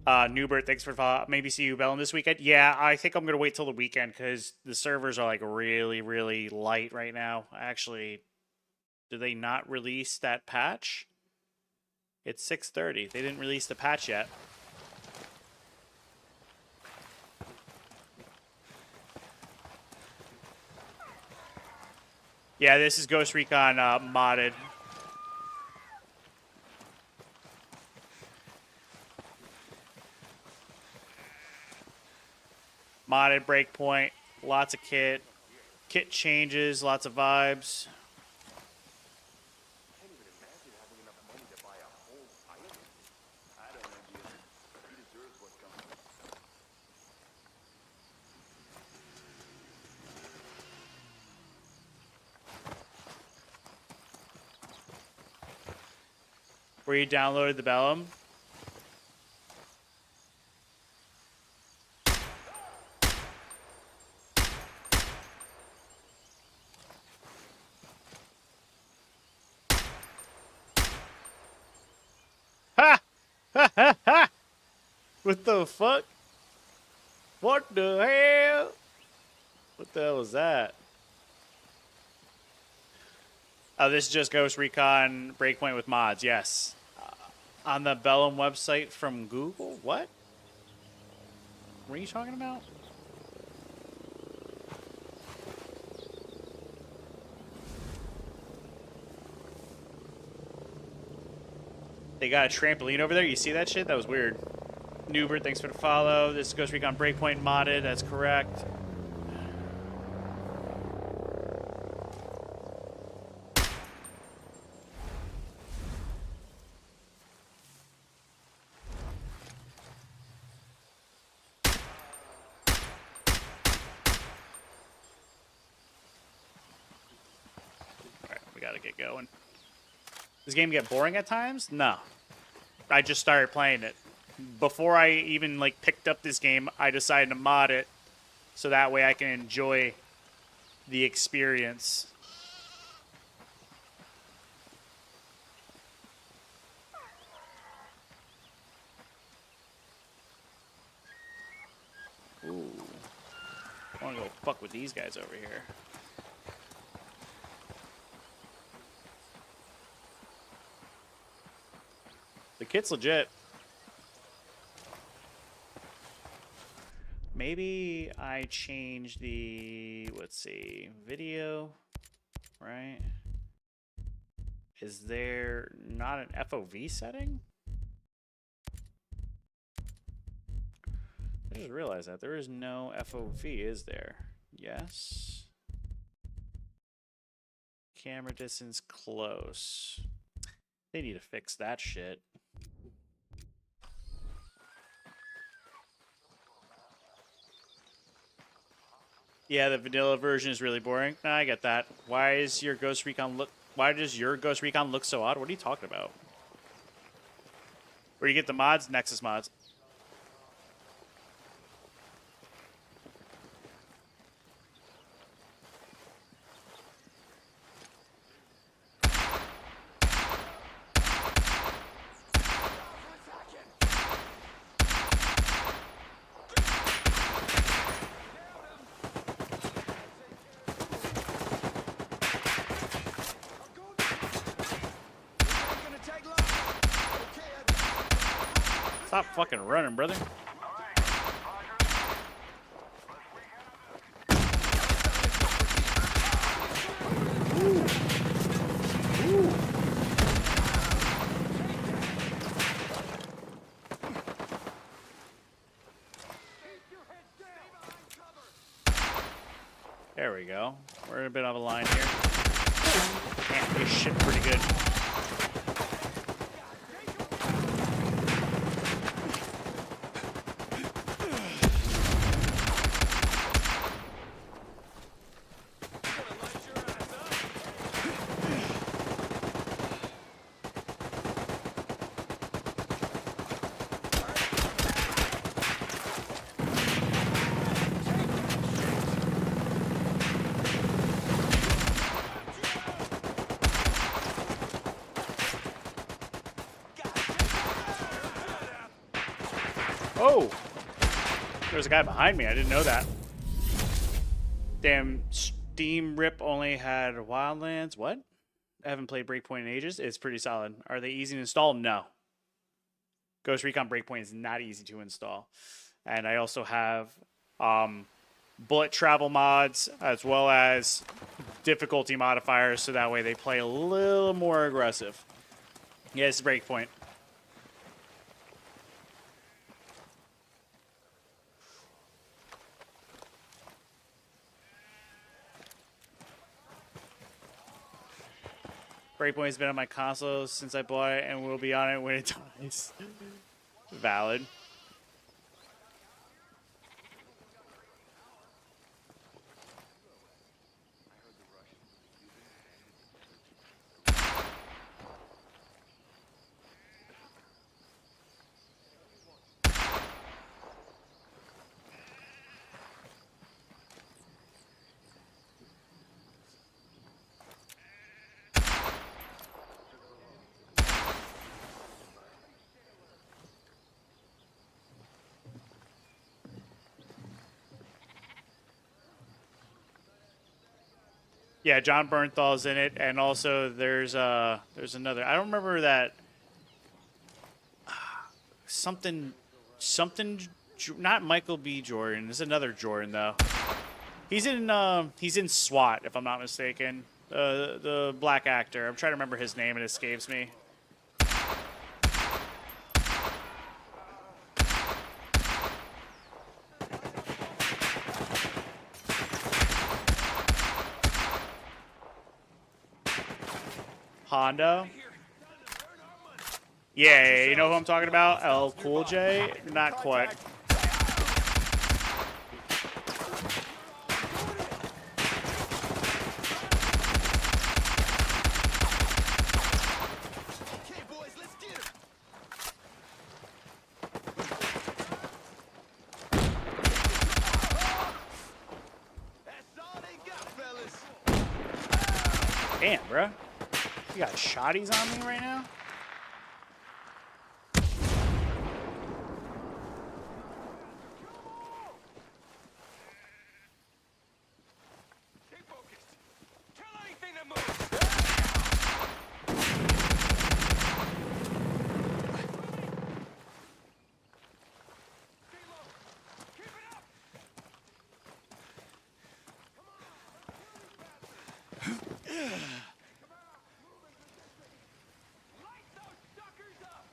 Newbert, thanks for maybe see you Bellum this weekend. Yeah, I think I'm gonna wait till the weekend because the servers are like really, really light right now. Actually, did they not release that patch? It's 6:30. They didn't release the patch yet. Yeah, this is Ghost Recon modded. Modded Breakpoint, lots of kit changes, lots of vibes. Where you downloaded the Bellum? What the fuck? What the hell? What the hell was that? Oh, this is just Ghost Recon Breakpoint with mods, yes. On the Bellum website from Google? What? What are you talking about? They got a trampoline over there. You see that shit? That was weird. Newbert, thanks for the follow. This is Ghost Recon Breakpoint modded. That's correct. Alright, we gotta get going. Does this game get boring at times? No. I just started playing it. Before I even like picked up this game, I decided to mod it so that way I can enjoy the experience. Ooh. I want to go fuck with these guys over here. The kit's legit. Maybe I change the, let's see, video, right? Is there not an FOV setting? I just realized that there is no FOV, is there? Yes. Camera distance close. They need to fix that shit. Yeah, the vanilla version is really boring. Nah, I get that. Why does your Ghost Recon look so odd? What are you talking about? Where you get the mods? Nexus mods. Stop fucking running, brother. Ooh. Ooh. There we go. We're in a bit of a line here. Man, this shit pretty good. Oh! There's a guy behind me. I didn't know that. Damn, Steam Rip only had Wildlands. What? I haven't played Breakpoint in ages. It's pretty solid. Are they easy to install? No. Ghost Recon Breakpoint is not easy to install. And I also have bullet travel mods as well as difficulty modifiers so that way they play a little more aggressive. Yeah, it's Breakpoint. Breakpoint has been on my console since I bought it and will be on it when it dies. Valid. Yeah, John Bernthal's in it, and also there's another. I don't remember that. Something, not Michael B. Jordan. There's another Jordan though. He's in SWAT, if I'm not mistaken. The black actor. I'm trying to remember his name. It escapes me. Honda. Yeah, you know who I'm talking about? L Cool J? Not quite. Okay, boys, let's get him. That's all they got, fellas. Damn, bruh. You got shotties on me right now? Stay focused. Kill anything that moves. Stay low. Keep it up. Light those suckers up.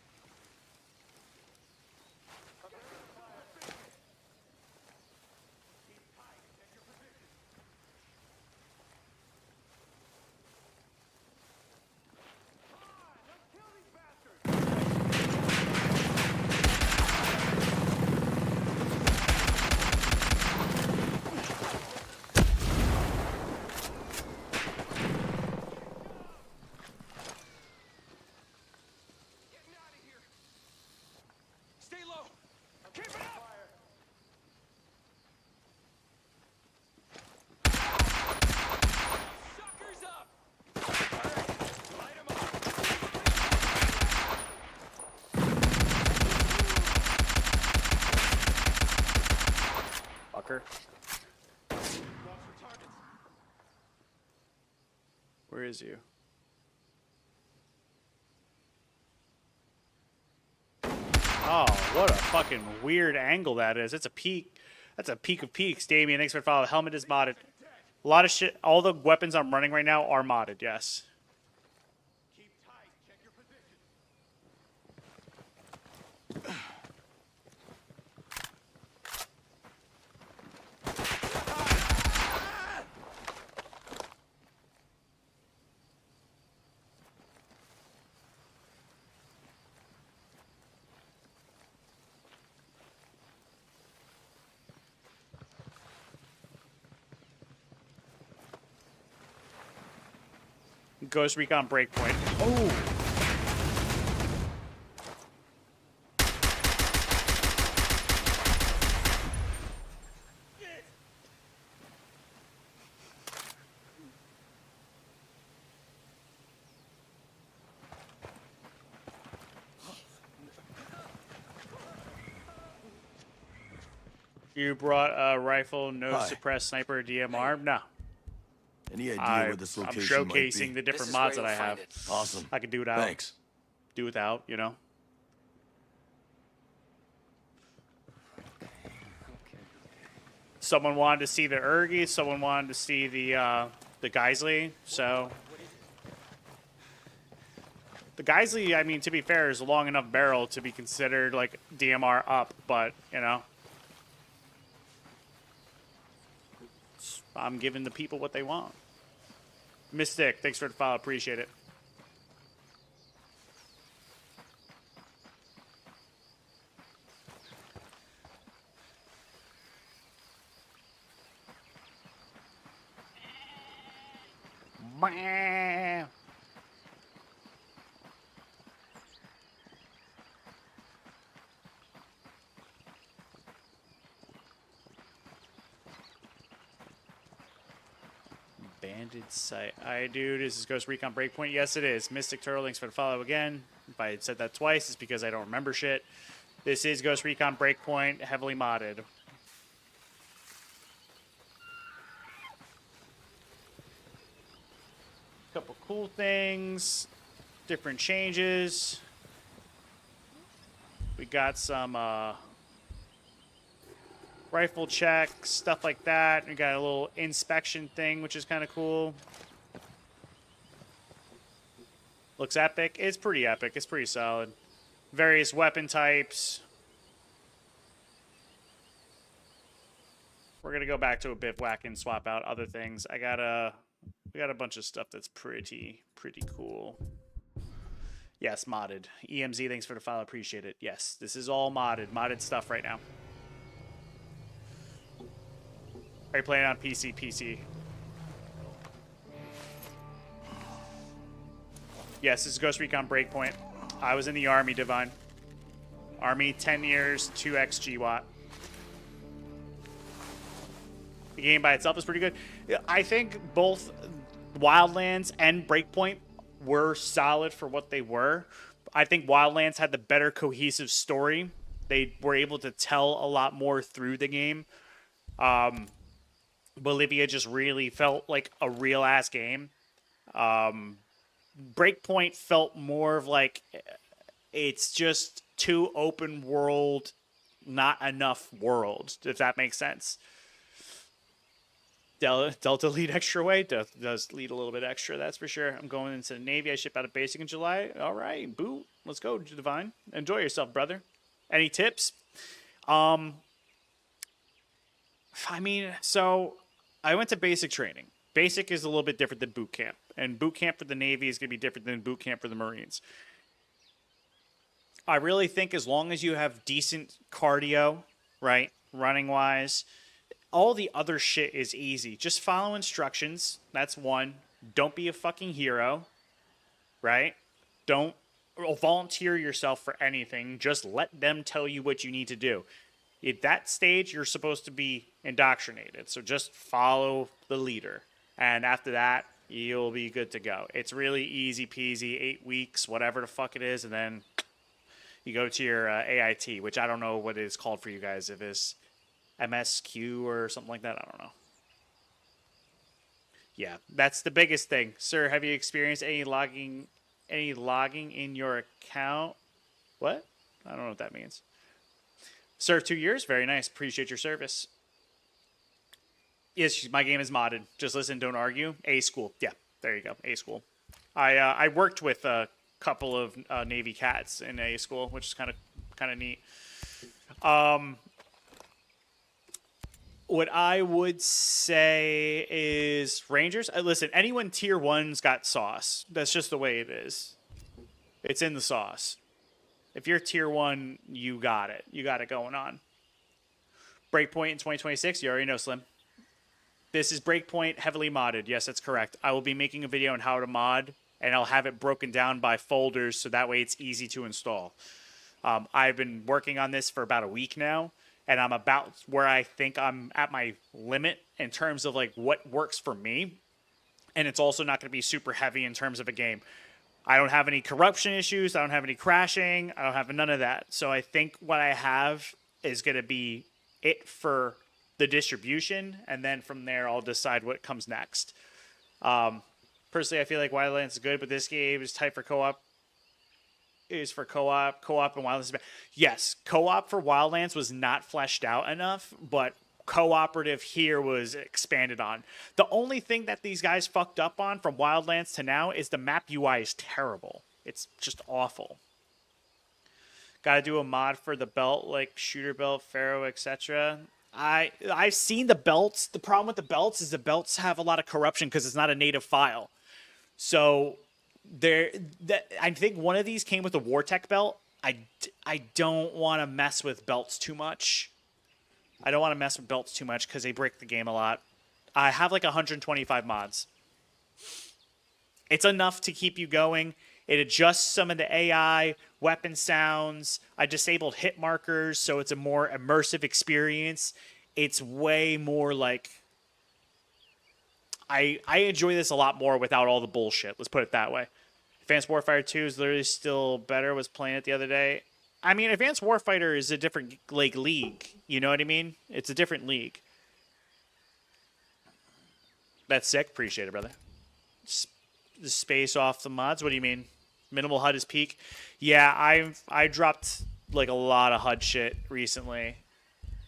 Getting out of here. Stay low. Keep it up. Suckers up. Light 'em up. Fucker. Where is you? Oh, what a fucking weird angle that is. It's a peak. That's a peak of peaks. Damien, thanks for following. The helmet is modded. A lot of shit. All the weapons I'm running right now are modded, yes. Keep tight. Check your position. Ghost Recon Breakpoint. Oh! You brought a rifle, no Hi. suppressed sniper, DMR? No. Any idea I'm where this location might showcasing be? the different This is mods where that I you'll have. find it. Awesome. I can do without. Thanks. Do without, you know. Someone wanted to see the Ergi, someone wanted to see the Geisley, so the Geisley, I mean, to be fair, is a long enough barrel to be considered like DMR up, but you know, I'm giving the people what they want. Mystic, thanks for the follow, appreciate it. Bah. Banded site. Alright, dude, this is Ghost Recon Breakpoint. Yes, it is. Mystic Turtle, thanks for the follow again. If I had said that twice, it's because I don't remember shit. This is Ghost Recon Breakpoint, heavily modded. Couple cool things, different changes. We got some rifle check, stuff like that. We got a little inspection thing, which is kind of cool. Looks epic. It's pretty epic. It's pretty solid. Various weapon types. We're gonna go back to a bivouac and swap out other things. We got a bunch of stuff that's pretty cool. Yes, modded. EMZ, thanks for the file. Appreciate it. Yes, this is all modded. Modded stuff right now. Are you playing on PC? PC. Yes, this is Ghost Recon Breakpoint. I was in the Army, Divine. Army, 10 years, 2x GWAT. The game by itself is pretty good. I think both Wildlands and Breakpoint were solid for what they were. I think Wildlands had the better cohesive story. They were able to tell a lot more through the game. Bolivia just really felt like a real-ass game. Breakpoint felt more of like it's just too open world, not enough world, if that makes sense. Delta lead extra way? Does lead a little bit extra, that's for sure. I'm going into the Navy. I ship out of basic in July. All right, boo. Let's go, Divine. Enjoy yourself, brother. Any tips? I mean, so I went to basic training. Basic is a little bit different than boot camp. And boot camp for the Navy is going to be different than boot camp for the Marines. I really think as long as you have decent cardio, right, running-wise, all the other shit is easy. Just follow instructions. That's one. Don't be a fucking hero, right? Don't volunteer yourself for anything. Just let them tell you what you need to do. At that stage, you're supposed to be indoctrinated. So just follow the leader. And after that, you'll be good to go. It's really easy peasy, 8 weeks, whatever the fuck it is. And then you go to your AIT, which I don't know what it is called for you guys. If it's MSQ or something like that, I don't know. Yeah, that's the biggest thing. Sir, have you experienced any logging in your account? What? I don't know what that means. Served 2 years? Very nice. Appreciate your service. Yes, my game is modded. Just listen, don't argue. A school. Yeah, there you go. A school. I worked with a couple of Navy cats in A school, which is kind of neat. What I would say is Rangers. Listen, anyone tier 1's got sauce. That's just the way it is. It's in the sauce. If you're tier 1, you got it. You got it going on. Breakpoint in 2026, you already know, Slim. This is Breakpoint heavily modded. Yes, that's correct. I will be making a video on how to mod, and I'll have it broken down by folders so that way it's easy to install. I've been working on this for about a week now, and I'm about where I think I'm at my limit in terms of like what works for me. And it's also not going to be super heavy in terms of a game. I don't have any corruption issues. I don't have any crashing. I don't have none of that. So I think what I have is going to be it for the distribution. And then from there, I'll decide what comes next. Personally, I feel like Wildlands is good, but this game is tight for co-op. Is for co-op. Co-op and Wildlands is bad. Yes, co-op for Wildlands was not fleshed out enough, but cooperative here was expanded on. The only thing that these guys fucked up on from Wildlands to now is the map UI is terrible. It's just awful. Gotta do a mod for the belt, like shooter belt, Pharaoh, etc. I've seen the belts. The problem with the belts is the belts have a lot of corruption because it's not a native file. So I think one of these came with a Wartech belt. I don't want to mess with belts too much. I don't want to mess with belts too much because they break the game a lot. I have like 125 mods. It's enough to keep you going. It adjusts some of the AI, weapon sounds. I disabled hit markers, so it's a more immersive experience. It's way more like... I enjoy this a lot more without all the bullshit. Let's put it that way. Advanced Warfighter 2 is literally still better. Was playing it the other day. I mean, Advanced Warfighter is a different league. You know what I mean? It's a different league. That's sick. Appreciate it, brother. The space off the mods. What do you mean? Minimal HUD is peak. Yeah, I dropped like a lot of HUD shit recently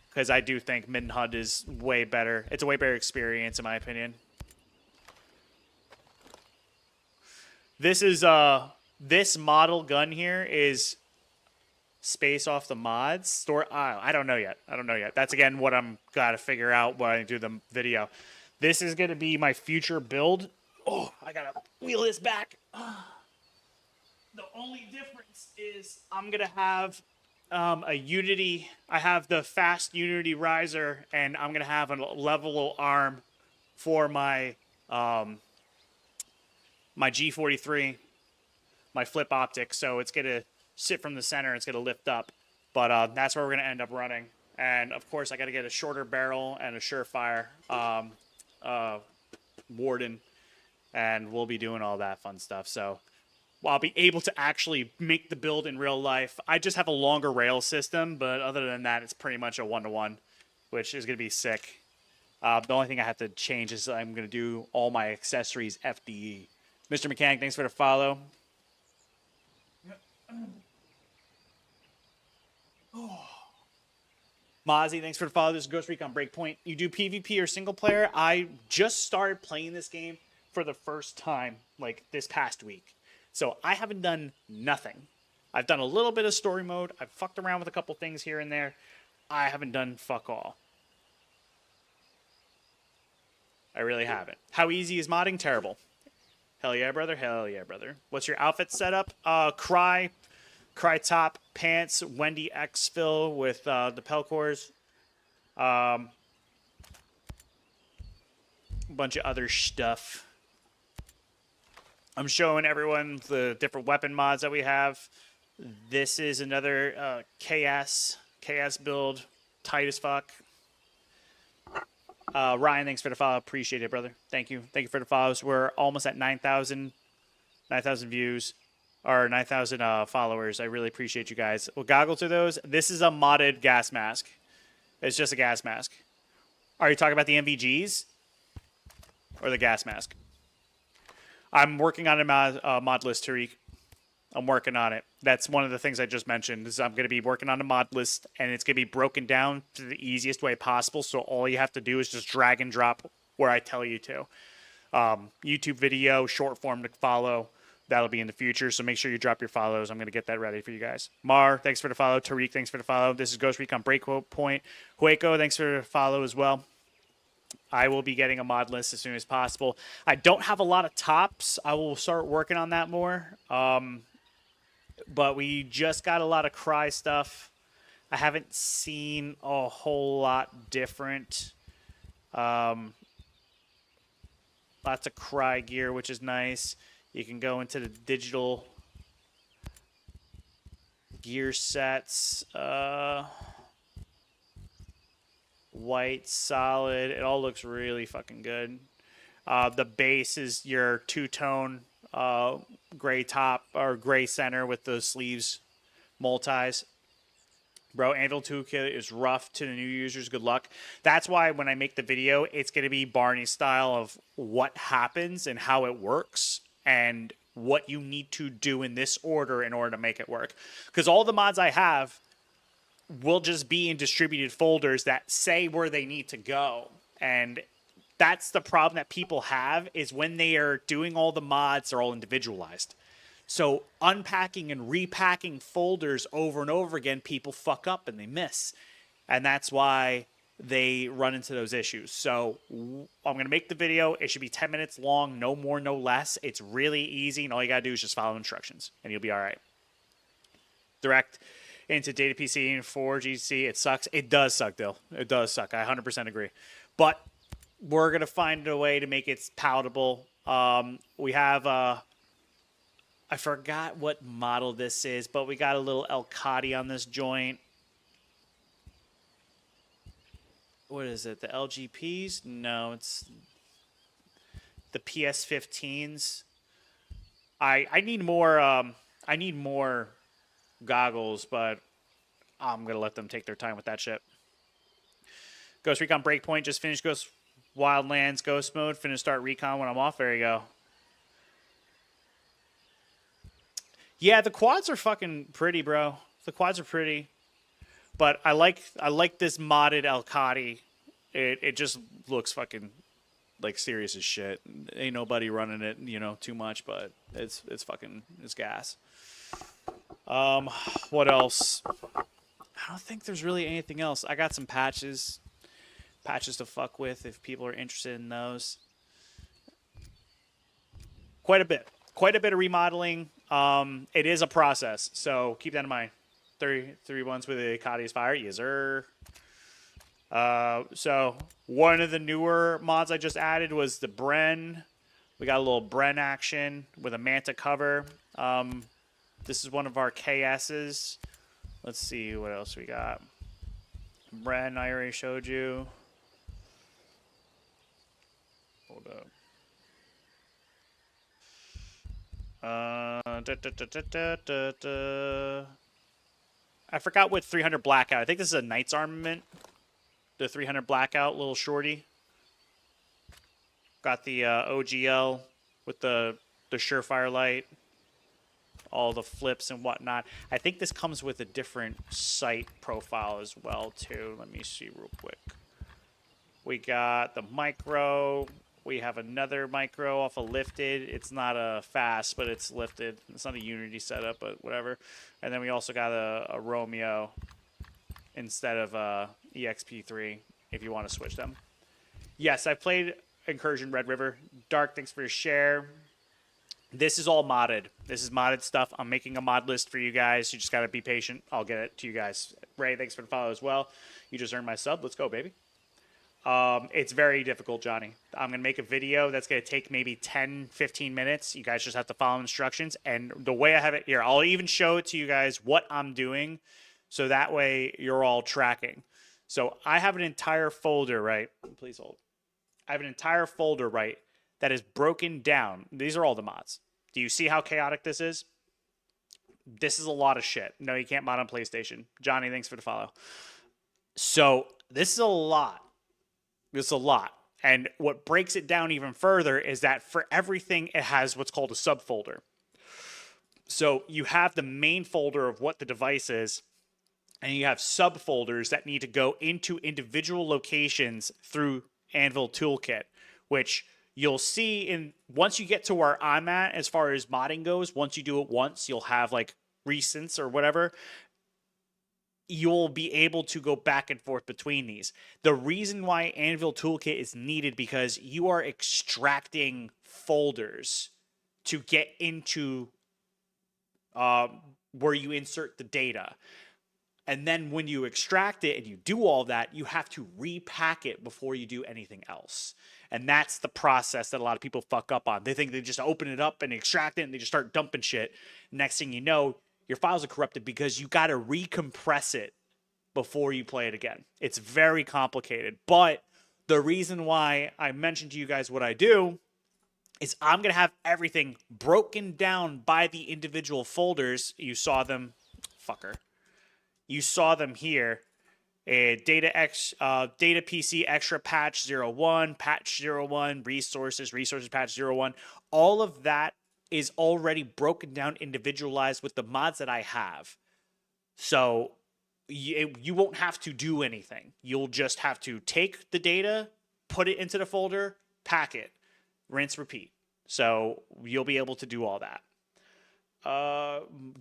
because I do think min HUD is way better. It's a way better experience in my opinion. This is this model gun here is space off the mods store. I don't know yet. That's again what I'm gotta figure out when I do the video. This is gonna be my future build. Oh, I gotta wheel this back. The only difference is I'm gonna have a Unity. I have the fast Unity riser, and I'm gonna have a level arm for my my G43, my flip optic. So it's gonna sit from the center. It's gonna lift up, but that's where we're gonna end up running. And of course, I got to get a shorter barrel and a Surefire Warden, and we'll be doing all that fun stuff. So I'll be able to actually make the build in real life. I just have a longer rail system, but other than that, it's pretty much a 1-to-1, which is going to be sick. The only thing I have to change is I'm going to do all my accessories FDE. Mr. Mechanic, thanks for the follow. Mozzie, thanks for the follow. This is Ghost Recon Breakpoint. You do PvP or single player? I just started playing this game for the first time, like, this past week. So I haven't done nothing. I've done a little bit of story mode. I've fucked around with a couple things here and there. I haven't done fuck all. I really haven't. How easy is modding? Terrible. Hell yeah, brother. Hell yeah, brother. What's your outfit setup? Cry top, pants, Wendy exfil with the Pelcors. Bunch of other stuff. I'm showing everyone the different weapon mods that we have. This is another KS build, tight as fuck. Ryan, thanks for the follow. Appreciate it, brother. Thank you. Thank you for the follows. We're almost at 9,000 views, or 9,000 followers. I really appreciate you guys. What goggles are those? This is a modded gas mask. It's just a gas mask. Are you talking about the MVGs or the gas mask? I'm working on a mod list, Tariq. I'm working on it. That's one of the things I just mentioned. Is I'm going to be working on a mod list, and it's going to be broken down to the easiest way possible. So all you have to do is just drag and drop where I tell you to. YouTube video, short form to follow. That'll be in the future. So make sure you drop your follows. I'm going to get that ready for you guys. Mar, thanks for the follow. Tariq, thanks for the follow. This is Ghost Recon Breakpoint. Hueco, thanks for the follow as well. I will be getting a mod list as soon as possible. I don't have a lot of tops. I will start working on that more. But we just got a lot of Cry stuff. I haven't seen a whole lot different. Lots of Cry gear, which is nice. You can go into the digital gear sets. White, solid. It all looks really fucking good. The base is your two-tone gray top or gray center with the sleeves multis. Bro, Anvil Toolkit is rough to the new users. Good luck. That's why when I make the video, it's going to be Barney style of what happens and how it works and what you need to do in this order in order to make it work. Because all the mods I have will just be in distributed folders that say where they need to go. And that's the problem that people have, is when they are doing all the mods, they're all individualized. So unpacking and repacking folders over and over again, people fuck up and they miss. And that's why they run into those issues. So I'm going to make the video. It should be 10 minutes long, no more, no less. It's really easy, and all you got to do is just follow instructions, and you'll be all right. Direct into data PC and 4GC. It sucks. It does suck, Dill. It does suck. I 100% agree. But we're going to find a way to make it palatable. We have, I forgot what model this is, but we got a little Elcati on this joint. What is it? The LGPs? No, it's the PS15s. I need more goggles, but I'm gonna let them take their time with that shit. Ghost Recon Breakpoint just finished Ghost Wildlands Ghost Mode. Finna start Recon when I'm off. There you go. Yeah, the quads are fucking pretty, bro. The quads are pretty, but I like this modded Elcati. It just looks fucking like serious as shit. Ain't nobody running it, too much, but it's gas. What else? I don't think there's really anything else. I got some patches to fuck with if people are interested in those. Quite a bit of remodeling. It is a process, so keep that in mind. 33 ones with the Cadi's fire, yes sir. So one of the newer mods I just added was the Bren. We got a little Bren action with a Manta cover. This is one of our KS's. Let's see what else we got. Bren, I already showed you. Hold up. I forgot what 300 Blackout. I think this is a Knight's Armament. The 300 Blackout, little shorty. Got the OGL with the Surefire light. All the flips and whatnot. I think this comes with a different sight profile as well, too. Let me see real quick. We got the Micro. We have another Micro off of Lifted. It's not a fast, but it's lifted. It's not a Unity setup, but whatever. And then we also got a Romeo instead of EXP3 if you want to switch them. Yes, I played Incursion Red River. Dark, thanks for your share. This is all modded. This is modded stuff. I'm making a mod list for you guys. You just got to be patient. I'll get it to you guys. Ray, thanks for the follow as well. You just earned my sub. Let's go, baby. It's very difficult, Johnny. I'm going to make a video that's going to take maybe 10, 15 minutes. You guys just have to follow instructions. And the way I have it here, I'll even show it to you guys what I'm doing. So that way you're all tracking. So I have an entire folder, right? Please hold. I have an entire folder, right, that is broken down. These are all the mods. Do you see how chaotic this is? This is a lot of shit. No, you can't mod on PlayStation. Johnny, thanks for the follow. So this is a lot. This is a lot. And what breaks it down even further is that for everything, it has what's called a subfolder. So you have the main folder of what the device is, and you have subfolders that need to go into individual locations through Anvil Toolkit, which you'll see in once you get to where I'm at as far as modding goes. Once you do it once, you'll have like recents or whatever. You'll be able to go back and forth between these. The reason why Anvil Toolkit is needed because you are extracting folders to get into where you insert the data. And then when you extract it and you do all that, you have to repack it before you do anything else. And that's the process that a lot of people fuck up on. They think they just open it up and extract it and they just start dumping shit. Next thing you know, your files are corrupted because you got to recompress it before you play it again. It's very complicated. But the reason why I mentioned to you guys what I do is I'm going to have everything broken down by the individual folders. You saw them, fucker. You saw them here. Data PC extra patch 01, patch 01, resources patch 01. All of that is already broken down, individualized with the mods that I have. So you won't have to do anything. You'll just have to take the data, put it into the folder, pack it, rinse, repeat. So you'll be able to do all that.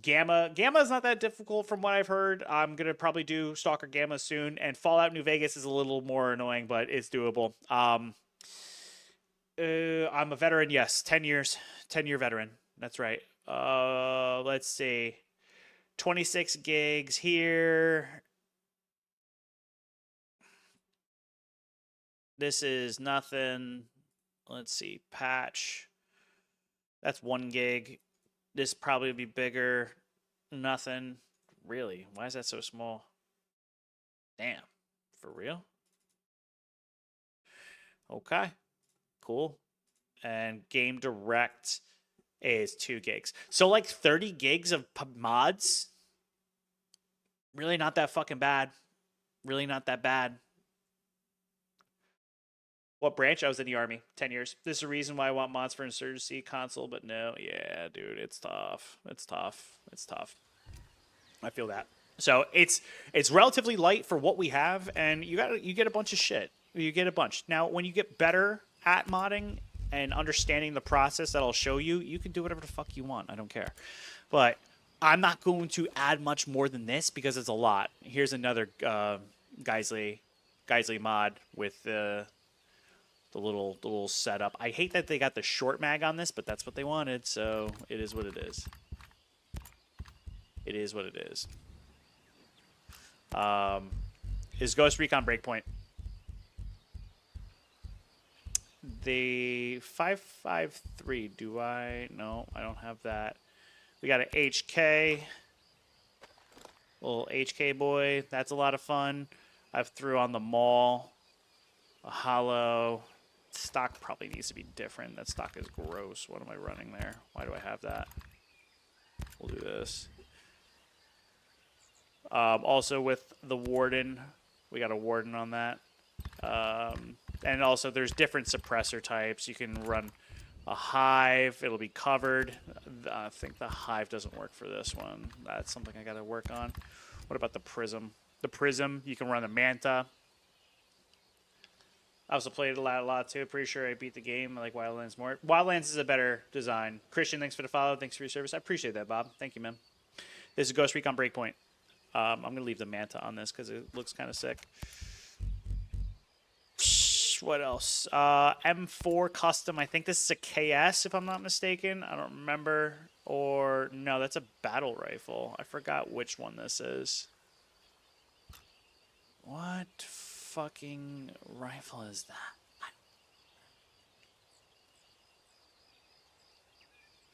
Gamma is not that difficult from what I've heard. I'm going to probably do Stalker Gamma soon, and Fallout New Vegas is a little more annoying, but it's doable. I'm a veteran, yes, 10-year veteran. That's right. Let's see. 26 gigs here. This is nothing. Let's see. Patch. That's 1 gig. This probably would be bigger. Nothing. Really? Why is that so small? Damn. For real? Okay. Cool. And Game Direct is 2 gigs. So like 30 gigs of mods? Really not that fucking bad. Really not that bad. What branch? I was in the Army. 10 years. This is the reason why I want mods for Insurgency console, but no. Yeah, dude, it's tough. It's tough. It's tough. I feel that. So it's relatively light for what we have, and you get a bunch of shit. You get a bunch. Now, when you get better at modding and understanding the process that I'll show you, you can do whatever the fuck you want. I don't care. But I'm not going to add much more than this because it's a lot. Here's another Geisley mod with the little setup. I hate that they got the short mag on this, but that's what they wanted, so it is what it is. It is what it is. Is Ghost Recon Breakpoint. The 553, do I? No, I don't have that. We got an HK. Little HK boy. That's a lot of fun. I've threw on the Maul. A Hollow. Stock probably needs to be different. That stock is gross. What am I running there? Why do I have that? We'll do this. Also with the Warden. We got a Warden on that. And also there's different suppressor types. You can run a Hive. It'll be covered. I think the Hive doesn't work for this one. That's something I got to work on. What about the Prism? The Prism, you can run a Manta. I also played it a lot too. Pretty sure I beat the game. I like Wildlands more. Wildlands is a better design. Christian, thanks for the follow. Thanks for your service. I appreciate that, Bob. Thank you, man. This is Ghost Recon Breakpoint. I'm going to leave the Manta on this because it looks kind of sick. What else? M4 Custom. I think this is a KS, if I'm not mistaken. I don't remember. Or, no, that's a battle rifle. I forgot which one this is. What fucking rifle is that?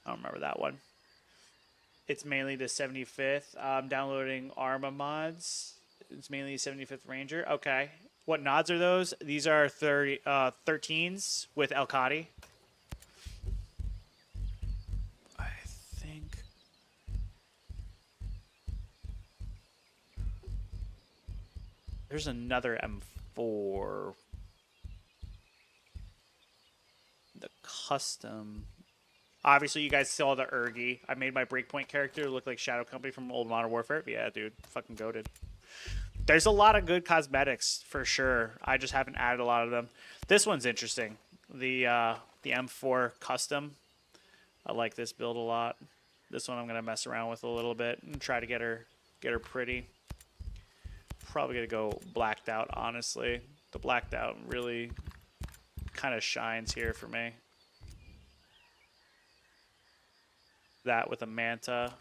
I don't remember that one. It's mainly the 75th. I'm downloading Arma mods. It's mainly 75th Ranger. Okay. What nods are those? These are 13s with Elcati. I think. There's another M4. The custom. Obviously, you guys saw the Ergi. I made my Breakpoint character look like Shadow Company from old Modern Warfare. Yeah, dude. Fucking goated. There's a lot of good cosmetics, for sure. I just haven't added a lot of them. This one's interesting. The M4 Custom. I like this build a lot. This one I'm going to mess around with a little bit and try to get her pretty. Probably going to go blacked out, honestly. The blacked out really kind of shines here for me. That with a Manta.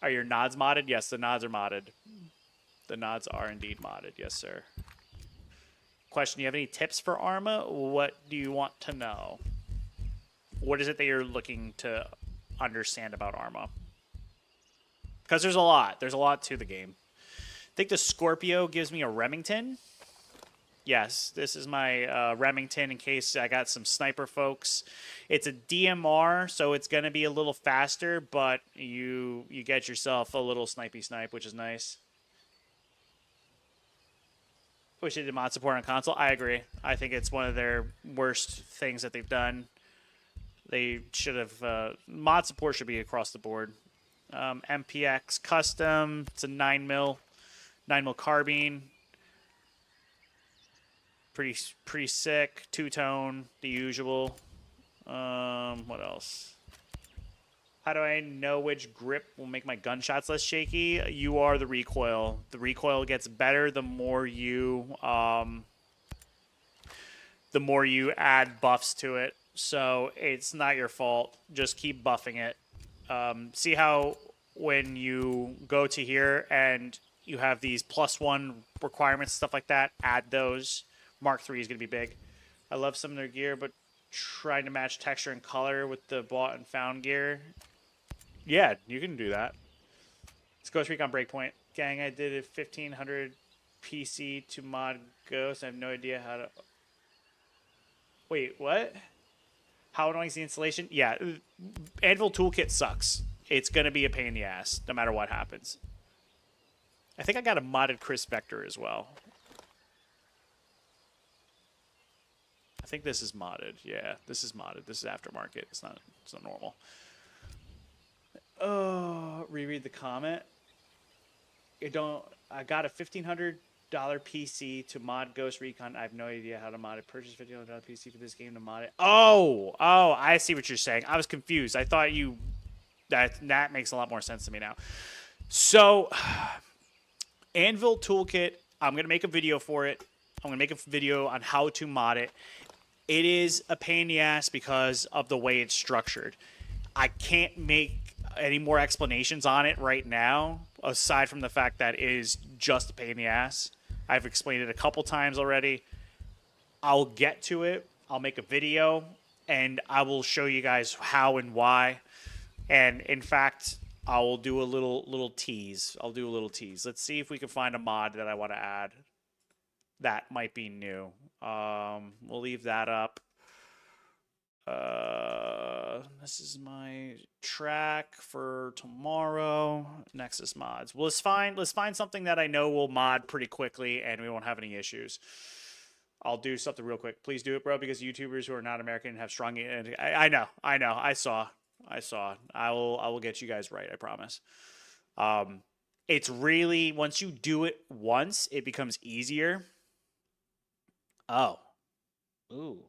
Are your nods modded? Yes, the nods are modded. The nods are indeed modded. Yes, sir. Question, do you have any tips for Arma? What do you want to know? What is it that you're looking to understand about Arma? Because there's a lot. There's a lot to the game. I think the Scorpio gives me a Remington. Yes, this is my Remington in case I got some sniper folks. It's a DMR, so it's going to be a little faster, but you get yourself a little snipey snipe, which is nice. Wish they did mod support on console. I agree. I think it's one of their worst things that they've done. They should have... mod support should be across the board. MPX Custom. It's a 9mm carbine. Pretty sick. Two-tone, the usual. What else? How do I know which grip will make my gunshots less shaky? You are the recoil. The recoil gets better the more you add buffs to it. So it's not your fault. Just keep buffing it. See how when you go to here and you have these +1 requirements, stuff like that, add those. Mark III is going to be big. I love some of their gear, but trying to match texture and color with the bought and found gear. Yeah, you can do that. Let's Ghost Recon Breakpoint. Gang, I did a 1500 PC to mod Ghost. I have no idea how to... Wait, what? How annoying is the installation? Yeah, Anvil Toolkit sucks. It's going to be a pain in the ass, no matter what happens. I think I got a modded Chris Vector as well. I think this is modded. Yeah, this is modded. This is aftermarket. It's not normal. Oh, reread the comment. I got a $1,500 PC to mod Ghost Recon. I have no idea how to mod it. Purchase $1,500 PC for this game to mod it. Oh, I see what you're saying. I was confused. I thought that makes a lot more sense to me now. So, Anvil Toolkit, I'm going to make a video for it. I'm going to make a video on how to mod it. It is a pain in the ass because of the way it's structured. I can't make any more explanations on it right now, aside from the fact that it is just a pain in the ass. I've explained it a couple times already. I'll get to it. I'll make a video, and I will show you guys how and why. And in fact, I will do a little tease. I'll do a little tease. Let's see if we can find a mod that I want to add that might be new. We'll leave that up. This is my track for tomorrow. Nexus mods. Well, let's find something that I know will mod pretty quickly and we won't have any issues. I'll do something real quick. Please do it, bro, because YouTubers who are not American have strong. I know. I saw. I will get you guys right. I promise. It's really, once you do it once, it becomes easier. Oh. Ooh.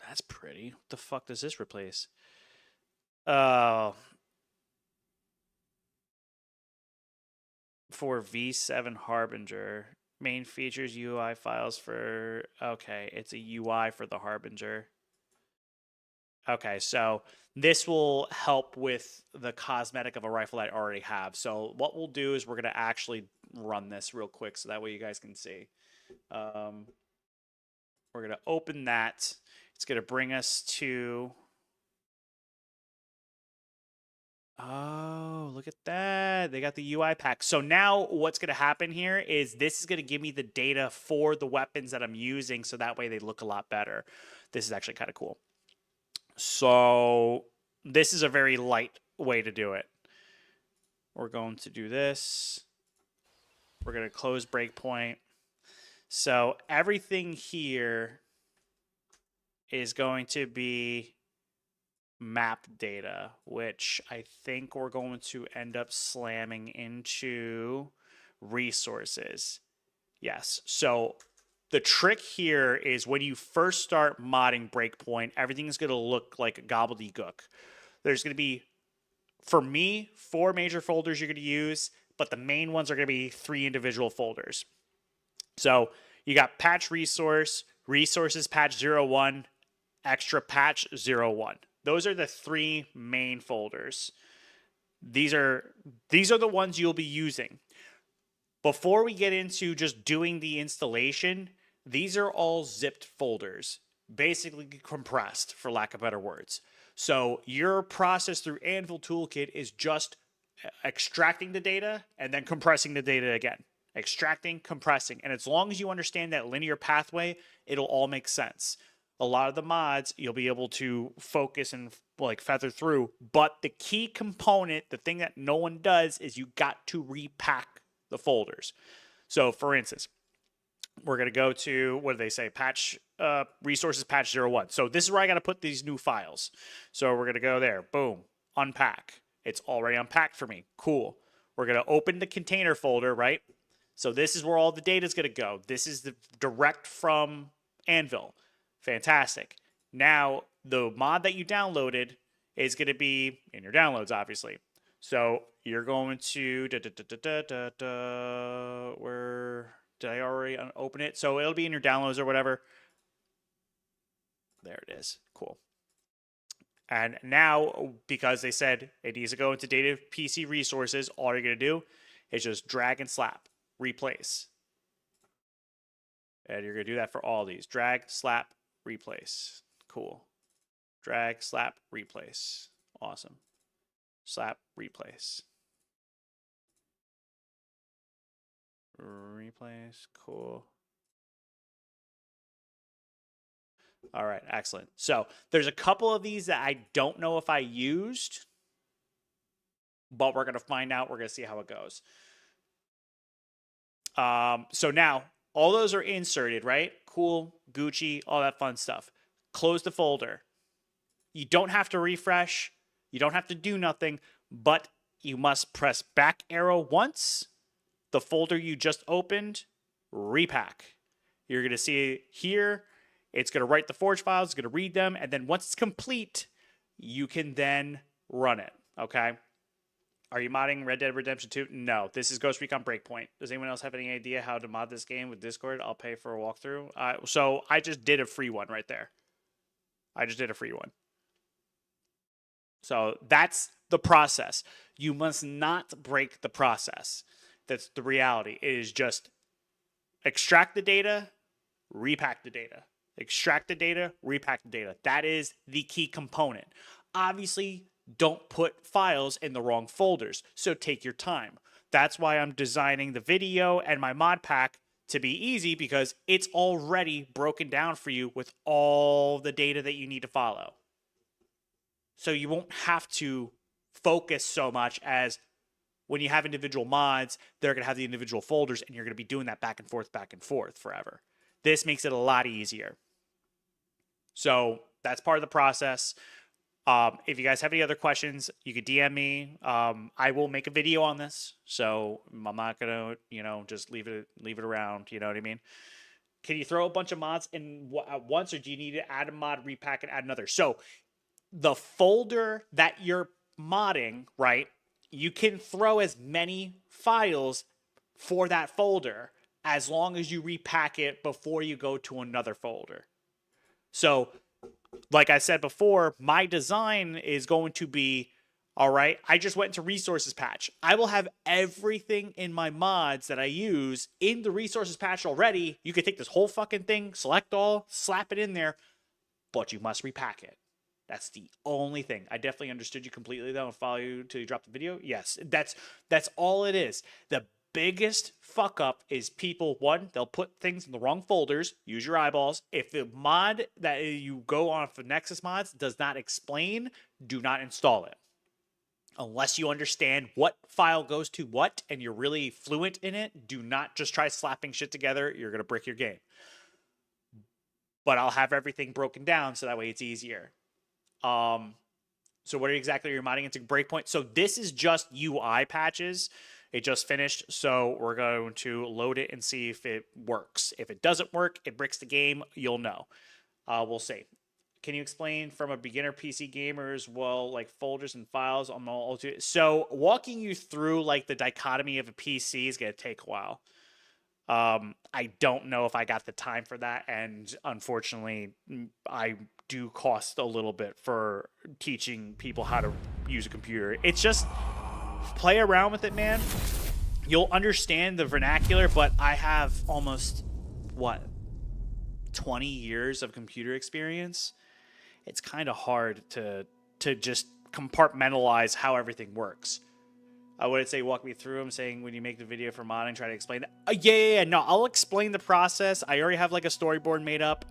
That's pretty. What the fuck does this replace? For V7 Harbinger. Main features UI files for... Okay, it's a UI for the Harbinger. Okay, so this will help with the cosmetic of a rifle I already have. So what we'll do is we're going to actually run this real quick so that way you guys can see. We're going to open that. It's going to bring us to... Oh, look at that. They got the UI pack. So now what's going to happen here is this is going to give me the data for the weapons that I'm using so that way they look a lot better. This is actually kind of cool. So this is a very light way to do it. We're going to do this. We're going to close breakpoint. So everything here is going to be map data, which I think we're going to end up slamming into resources. Yes. So the trick here is when you first start modding Breakpoint, everything's going to look like gobbledygook. There's going to be, for me, 4 major folders you're going to use, but the main ones are going to be 3 individual folders. So you got patch resource, resources patch 01, extra patch 01. Those are the 3 main folders. These are the ones you'll be using. Before we get into just doing the installation, these are all zipped folders, basically compressed, for lack of better words. So your process through Anvil Toolkit is just extracting the data and then compressing the data again. Extracting, compressing. And as long as you understand that linear pathway, it'll all make sense. A lot of the mods you'll be able to focus and like feather through, but the key component, the thing that no one does, is you got to repack the folders. So for instance, we're going to go to, what do they say? Patch resources patch 01. So this is where I got to put these new files. So we're going to go there. Boom. Unpack. It's already unpacked for me. Cool. We're going to open the container folder, right? So this is where all the data is going to go. This is the direct from Anvil. Fantastic. Now, the mod that you downloaded is going to be in your downloads, obviously. So you're going to... Where did I already open it? So it'll be in your downloads or whatever. There it is. Cool. And now, because they said it needs to go into data PC resources, all you're going to do is just drag and slap. Replace. And you're going to do that for all these. Drag, slap, replace. Cool. Drag, slap, replace. Awesome. Slap, replace. Replace. Cool. All right, excellent. So there's a couple of these that I don't know if I used, but we're going to find out. We're going to see how it goes. So now all those are inserted, right? Cool, Gucci, all that fun stuff. Close the folder. You don't have to refresh. You don't have to do nothing, but you must press back arrow once. The folder you just opened, repack. You're going to see here, it's going to write the forge files, it's going to read them, and then once it's complete, you can then run it, okay? Are you modding Red Dead Redemption 2? No, this is Ghost Recon Breakpoint. Does anyone else have any idea how to mod this game with Discord? I'll pay for a walkthrough. So I just did a free one right there. I just did a free one. So that's the process. You must not break the process. That's the reality. It is just extract the data, repack the data. Extract the data, repack the data. That is the key component. Obviously, don't put files in the wrong folders, so take your time. That's why I'm designing the video and my mod pack to be easy, because it's already broken down for you with all the data that you need to follow. So you won't have to focus so much as when you have individual mods, they're going to have the individual folders, and you're going to be doing that back and forth forever. This makes it a lot easier. So that's part of the process. If you guys have any other questions, you could DM me. I will make a video on this, so I'm not gonna, just leave it around. You know what I mean? Can you throw a bunch of mods in at once, or do you need to add a mod, repack, and add another? So the folder that you're modding, right? You can throw as many files for that folder as long as you repack it before you go to another folder. So, like I said before, my design is going to be, all right, I just went into resources patch. I will have everything in my mods that I use in the resources patch already. You could take this whole fucking thing, select all, slap it in there, but you must repack it. That's the only thing. I definitely understood you completely, though, and follow you till you drop the video. Yes, that's all it is. The biggest fuck up is people, one, they'll put things in the wrong folders. Use your eyeballs. If the mod that you go on for Nexus Mods does not explain, do not install it. Unless you understand what file goes to what and you're really fluent in it, do not just try slapping shit together. You're going to brick your game. But I'll have everything broken down so that way it's easier. So what exactly are you modding into Breakpoint? So this is just UI patches. It just finished, so we're going to load it and see if it works. If it doesn't work, it bricks the game, you'll know. We'll see. Can you explain from a beginner PC gamer as well, like folders and files on all? So walking you through like the dichotomy of a PC is going to take a while. I don't know if I got the time for that, and unfortunately, I do cost a little bit for teaching people how to use a computer. It's just play around with it, man. You'll understand the vernacular, but I have almost, 20 years of computer experience. It's kind of hard to just compartmentalize how everything works. I would say walk me through. I'm saying when you make the video for modding, try to explain that. Yeah. No, I'll explain the process. I already have like a storyboard made up.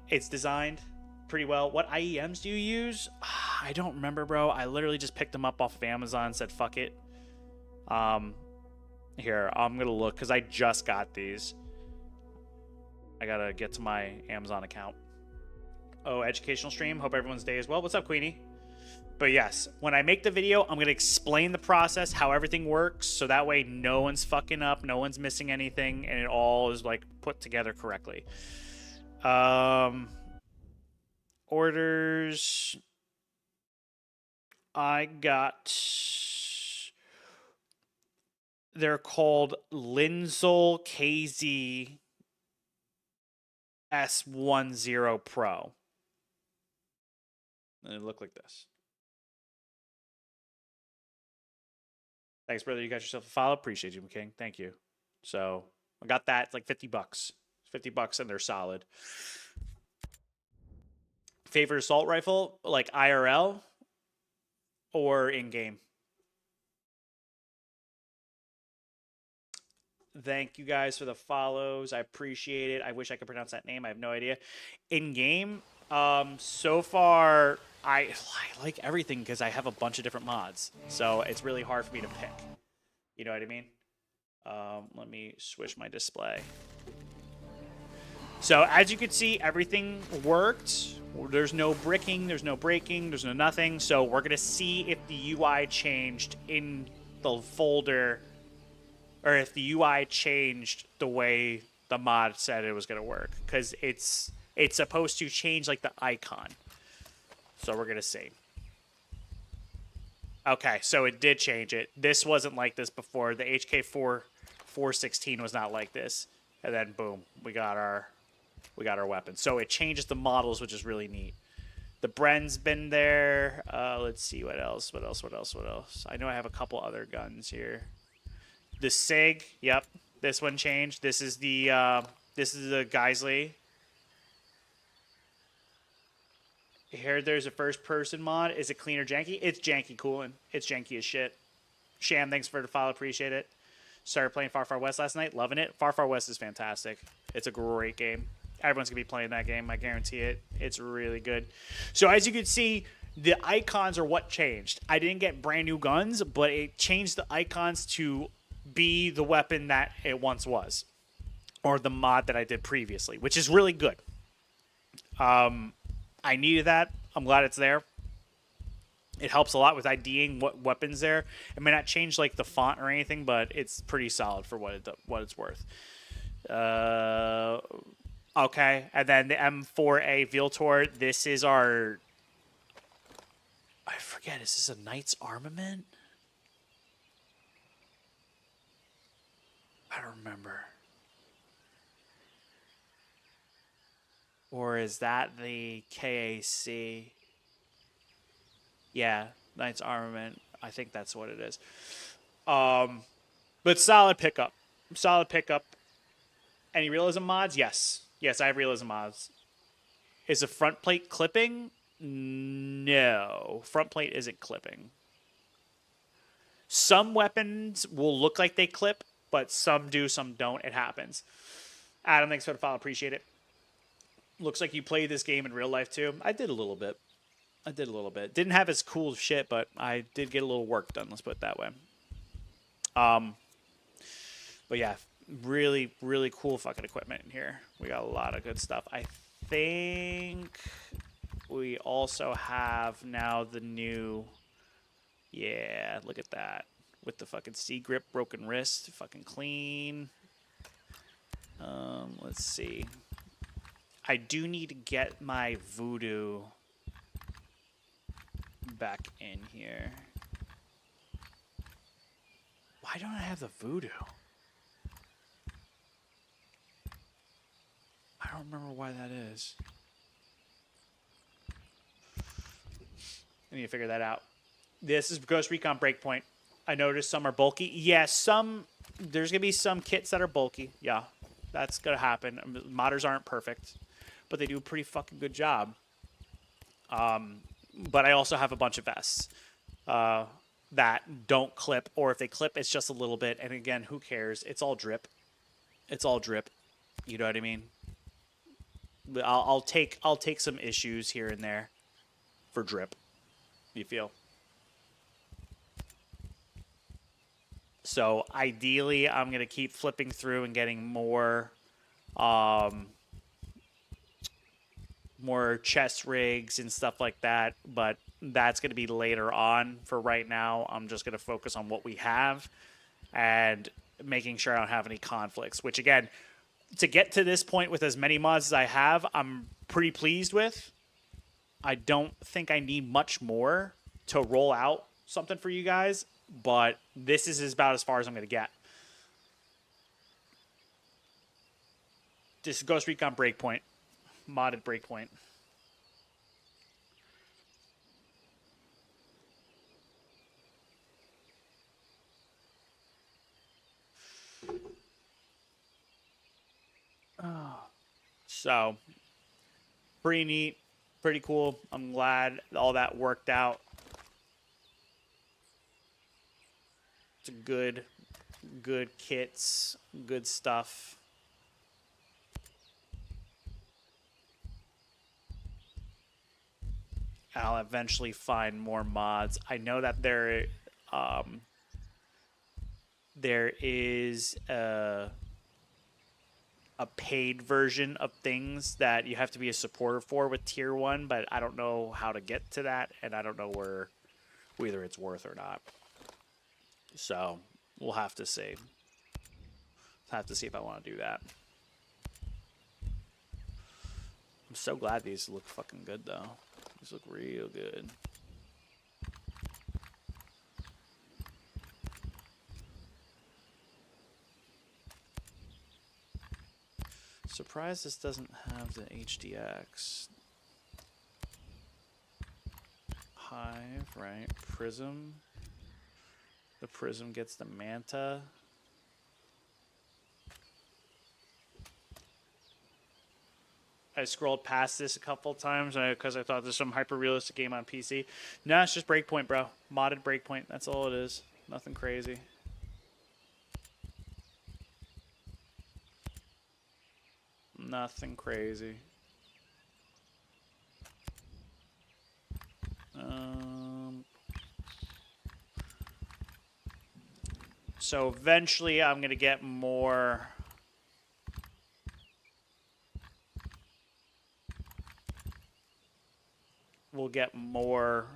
It's designed pretty well. What IEMs do you use? I don't remember, bro. I literally just picked them up off of Amazon and said, fuck it. Here, I'm going to look because I just got these. I got to get to my Amazon account. Oh, educational stream. Hope everyone's day is well. What's up, Queenie? But yes, when I make the video, I'm going to explain the process, how everything works, so that way no one's fucking up, no one's missing anything, and it all is like put together correctly. Orders. I got... They're called Linzel KZ S10 Pro. And they look like this. Thanks, brother. You got yourself a follow. Appreciate you, McKing. Thank you. So I got that. It's like $50. $50 and they're solid. Favorite assault rifle, like IRL or in-game? Thank you guys for the follows. I appreciate it. I wish I could pronounce that name. I have no idea. In-game, so far, I like everything because I have a bunch of different mods. So it's really hard for me to pick. You know what I mean? Let me switch my display. So as you can see, everything worked. There's no bricking, there's no breaking, there's no nothing. So we're going to see if the UI changed in the folder, or if the UI changed the way the mod said it was going to work. Because it's supposed to change like the icon. So we're going to see. Okay, so it did change it. This wasn't like this before. The HK4 416 was not like this. And then boom, we got our weapon. So it changes the models, which is really neat. The Bren's been there. Let's see what else. I know I have a couple other guns here. The SIG, yep. This one changed. This is the Geisley. Here, there's a first-person mod. Is it clean or janky? It's janky cooling. It's janky as shit. Sham, thanks for the follow. Appreciate it. Started playing Far Far West last night. Loving it. Far Far West is fantastic. It's a great game. Everyone's going to be playing that game. I guarantee it. It's really good. So as you can see, the icons are what changed. I didn't get brand new guns, but it changed the icons to be the weapon that it once was. Or the mod that I did previously, which is really good. I needed that. I'm glad it's there. It helps a lot with IDing what weapons there. It may not change like the font or anything, but it's pretty solid for what it's worth. Okay, and then the M4A Viltor. This is our... I forget, is this a Knight's Armament? I don't remember. Or is that the KAC? Yeah, Knight's Armament. I think that's what it is. But solid pickup. Solid pickup. Any realism mods? Yes. Yes, I have realism mods. Is the front plate clipping? No. Front plate isn't clipping. Some weapons will look like they clip, but some do, some don't. It happens. Adam, thanks for the follow. Appreciate it. Looks like you played this game in real life, too. I did a little bit. Didn't have as cool shit, but I did get a little work done. Let's put it that way. But yeah, really, really cool fucking equipment in here. We got a lot of good stuff. I think we also have now the new... Yeah, look at that. With the fucking C-grip, broken wrist, fucking clean. Let's see. I do need to get my voodoo back in here. Why don't I have the voodoo? I don't remember why that is. I need to figure that out. This is Ghost Recon Breakpoint. I noticed some are bulky. Yes, there's going to be some kits that are bulky. Yeah, that's going to happen. Modders aren't perfect, but they do a pretty fucking good job. But I also have a bunch of vests that don't clip, or if they clip, it's just a little bit. And again, who cares? It's all drip. It's all drip. You know what I mean? I'll take some issues here and there for drip. You feel? So ideally, I'm gonna keep flipping through and getting more chest rigs and stuff like that, but that's going to be later on. For right now, I'm just going to focus on what we have and making sure I don't have any conflicts, which again, to get to this point with as many mods as I have, I'm pretty pleased with. I don't think I need much more to roll out something for you guys, but this is about as far as I'm going to get. This is Ghost Recon Breakpoint. Modded Breakpoint. So, pretty neat, pretty cool. I'm glad all that worked out. It's a good kits, good stuff. I'll eventually find more mods. I know that there is a paid version of things that you have to be a supporter for with Tier 1, but I don't know how to get to that, and I don't know whether it's worth or not. So we'll have to see. Have to see if I want to do that. I'm so glad these look fucking good, though. These look real good. surprised this doesn't have the HDX. Hive, right? Prism. The Prism gets the Manta. I scrolled past this a couple times because I thought there's some hyper-realistic game on PC. No, it's just Breakpoint, bro. Modded Breakpoint. That's all it is. Nothing crazy. Nothing crazy. So eventually I'm going to get more... We'll get more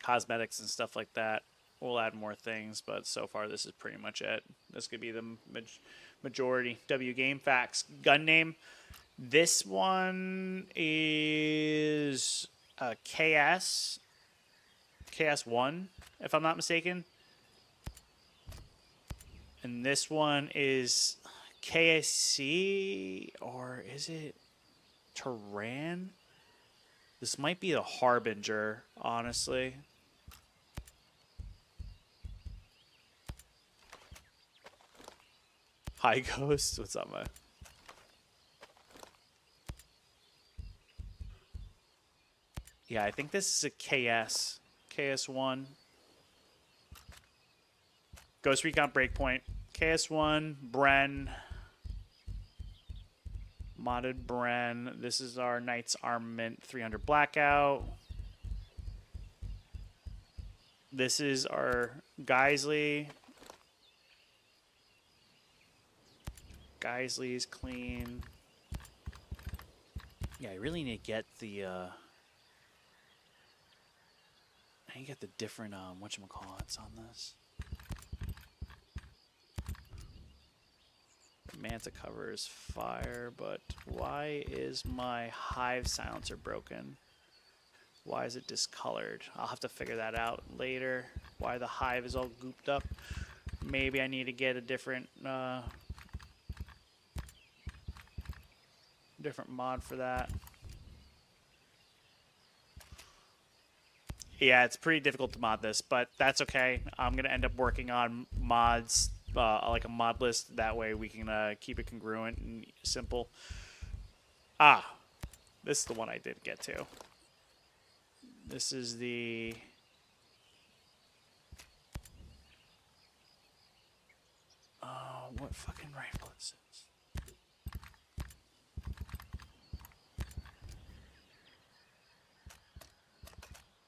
cosmetics and stuff like that. We'll add more things, but so far this is pretty much it. This could be the majority. W Game Facts. Gun name. This one is KS. KS1, if I'm not mistaken. And this one is KSC, or is it Turan? This might be a Harbinger, honestly. Hi, Ghost. What's up, man? Yeah, I think this is a KS. KS1. Ghost Recon Breakpoint. KS1, Bren. Modded Bren. This is our Knight's Armament 300 Blackout. This is our Geisley. Geisley's clean. Yeah, I really need to get the I need to get the different whatchamacallits on this. Manta cover is fire, but why is my Hive silencer broken? Why is it discolored? I'll have to figure that out later. Why the Hive is all gooped up. Maybe I need to get a different different mod for that. Yeah, it's pretty difficult to mod this, but that's okay. I'm gonna end up working on mods. Like a mod list, that way we can keep it congruent and simple. Ah, this is the one I did get to. This is the... what fucking rifle is this?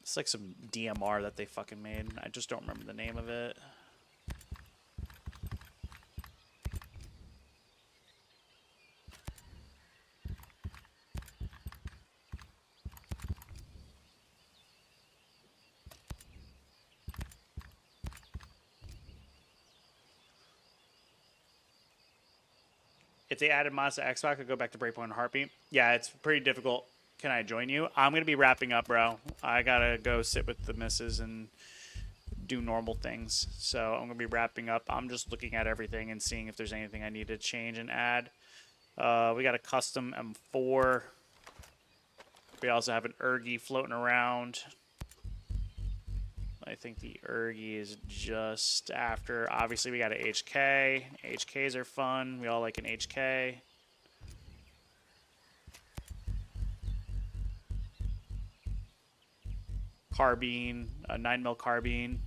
It's like some DMR that they fucking made. I just don't remember the name of it. If they added mods to Xbox, I'd go back to Breakpoint and Heartbeat. Yeah, it's pretty difficult. Can I join you? I'm going to be wrapping up, bro. I got to go sit with the missus and do normal things. So I'm going to be wrapping up. I'm just looking at everything and seeing if there's anything I need to change and add. We got a custom M4. We also have an Ergi floating around. I think the Ergi is just after. Obviously, we got an HK. HKs are fun. We all like an HK. Carbine, a 9mm carbine.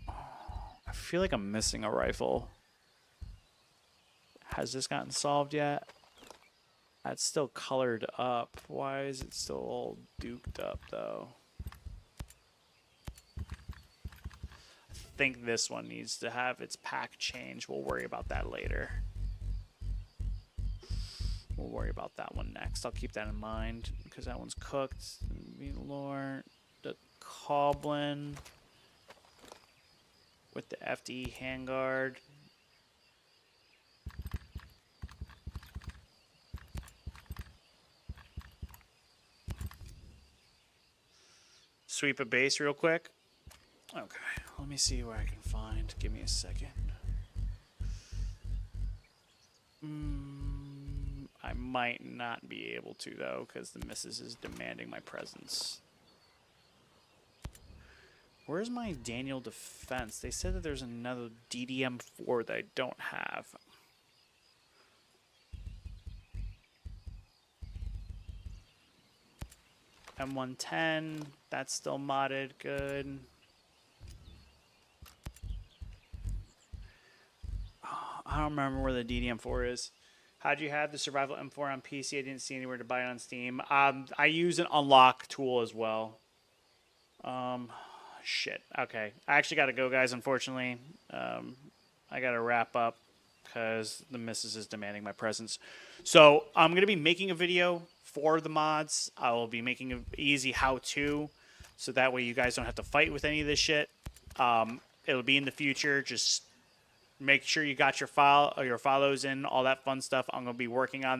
I feel like I'm missing a rifle. Has this gotten solved yet? That's still colored up. Why is it still all duked up, though? I think this one needs to have its pack change. We'll worry about that later. We'll worry about that one next. I'll keep that in mind because that one's cooked. Lord, the Coblin with the FD handguard. Sweep a base real quick. Okay, let me see where I can find. Give me a second. I might not be able to, though, because the missus is demanding my presence. Where's my Daniel defense? They said that there's another DDM4 that I don't have. M110, that's still modded, good. Oh, I don't remember where the DDM4 is. How'd you have the Survival M4 on PC? I didn't see anywhere to buy it on Steam. I use an unlock tool as well. Shit. Okay. I actually got to go, guys, unfortunately. I got to wrap up because the missus is demanding my presence. So I'm going to be making a video for the mods. I will be making an easy how-to so that way you guys don't have to fight with any of this shit. It'll be in the future. Just make sure you got your file or your follows in, all that fun stuff. I'm going to be working on that.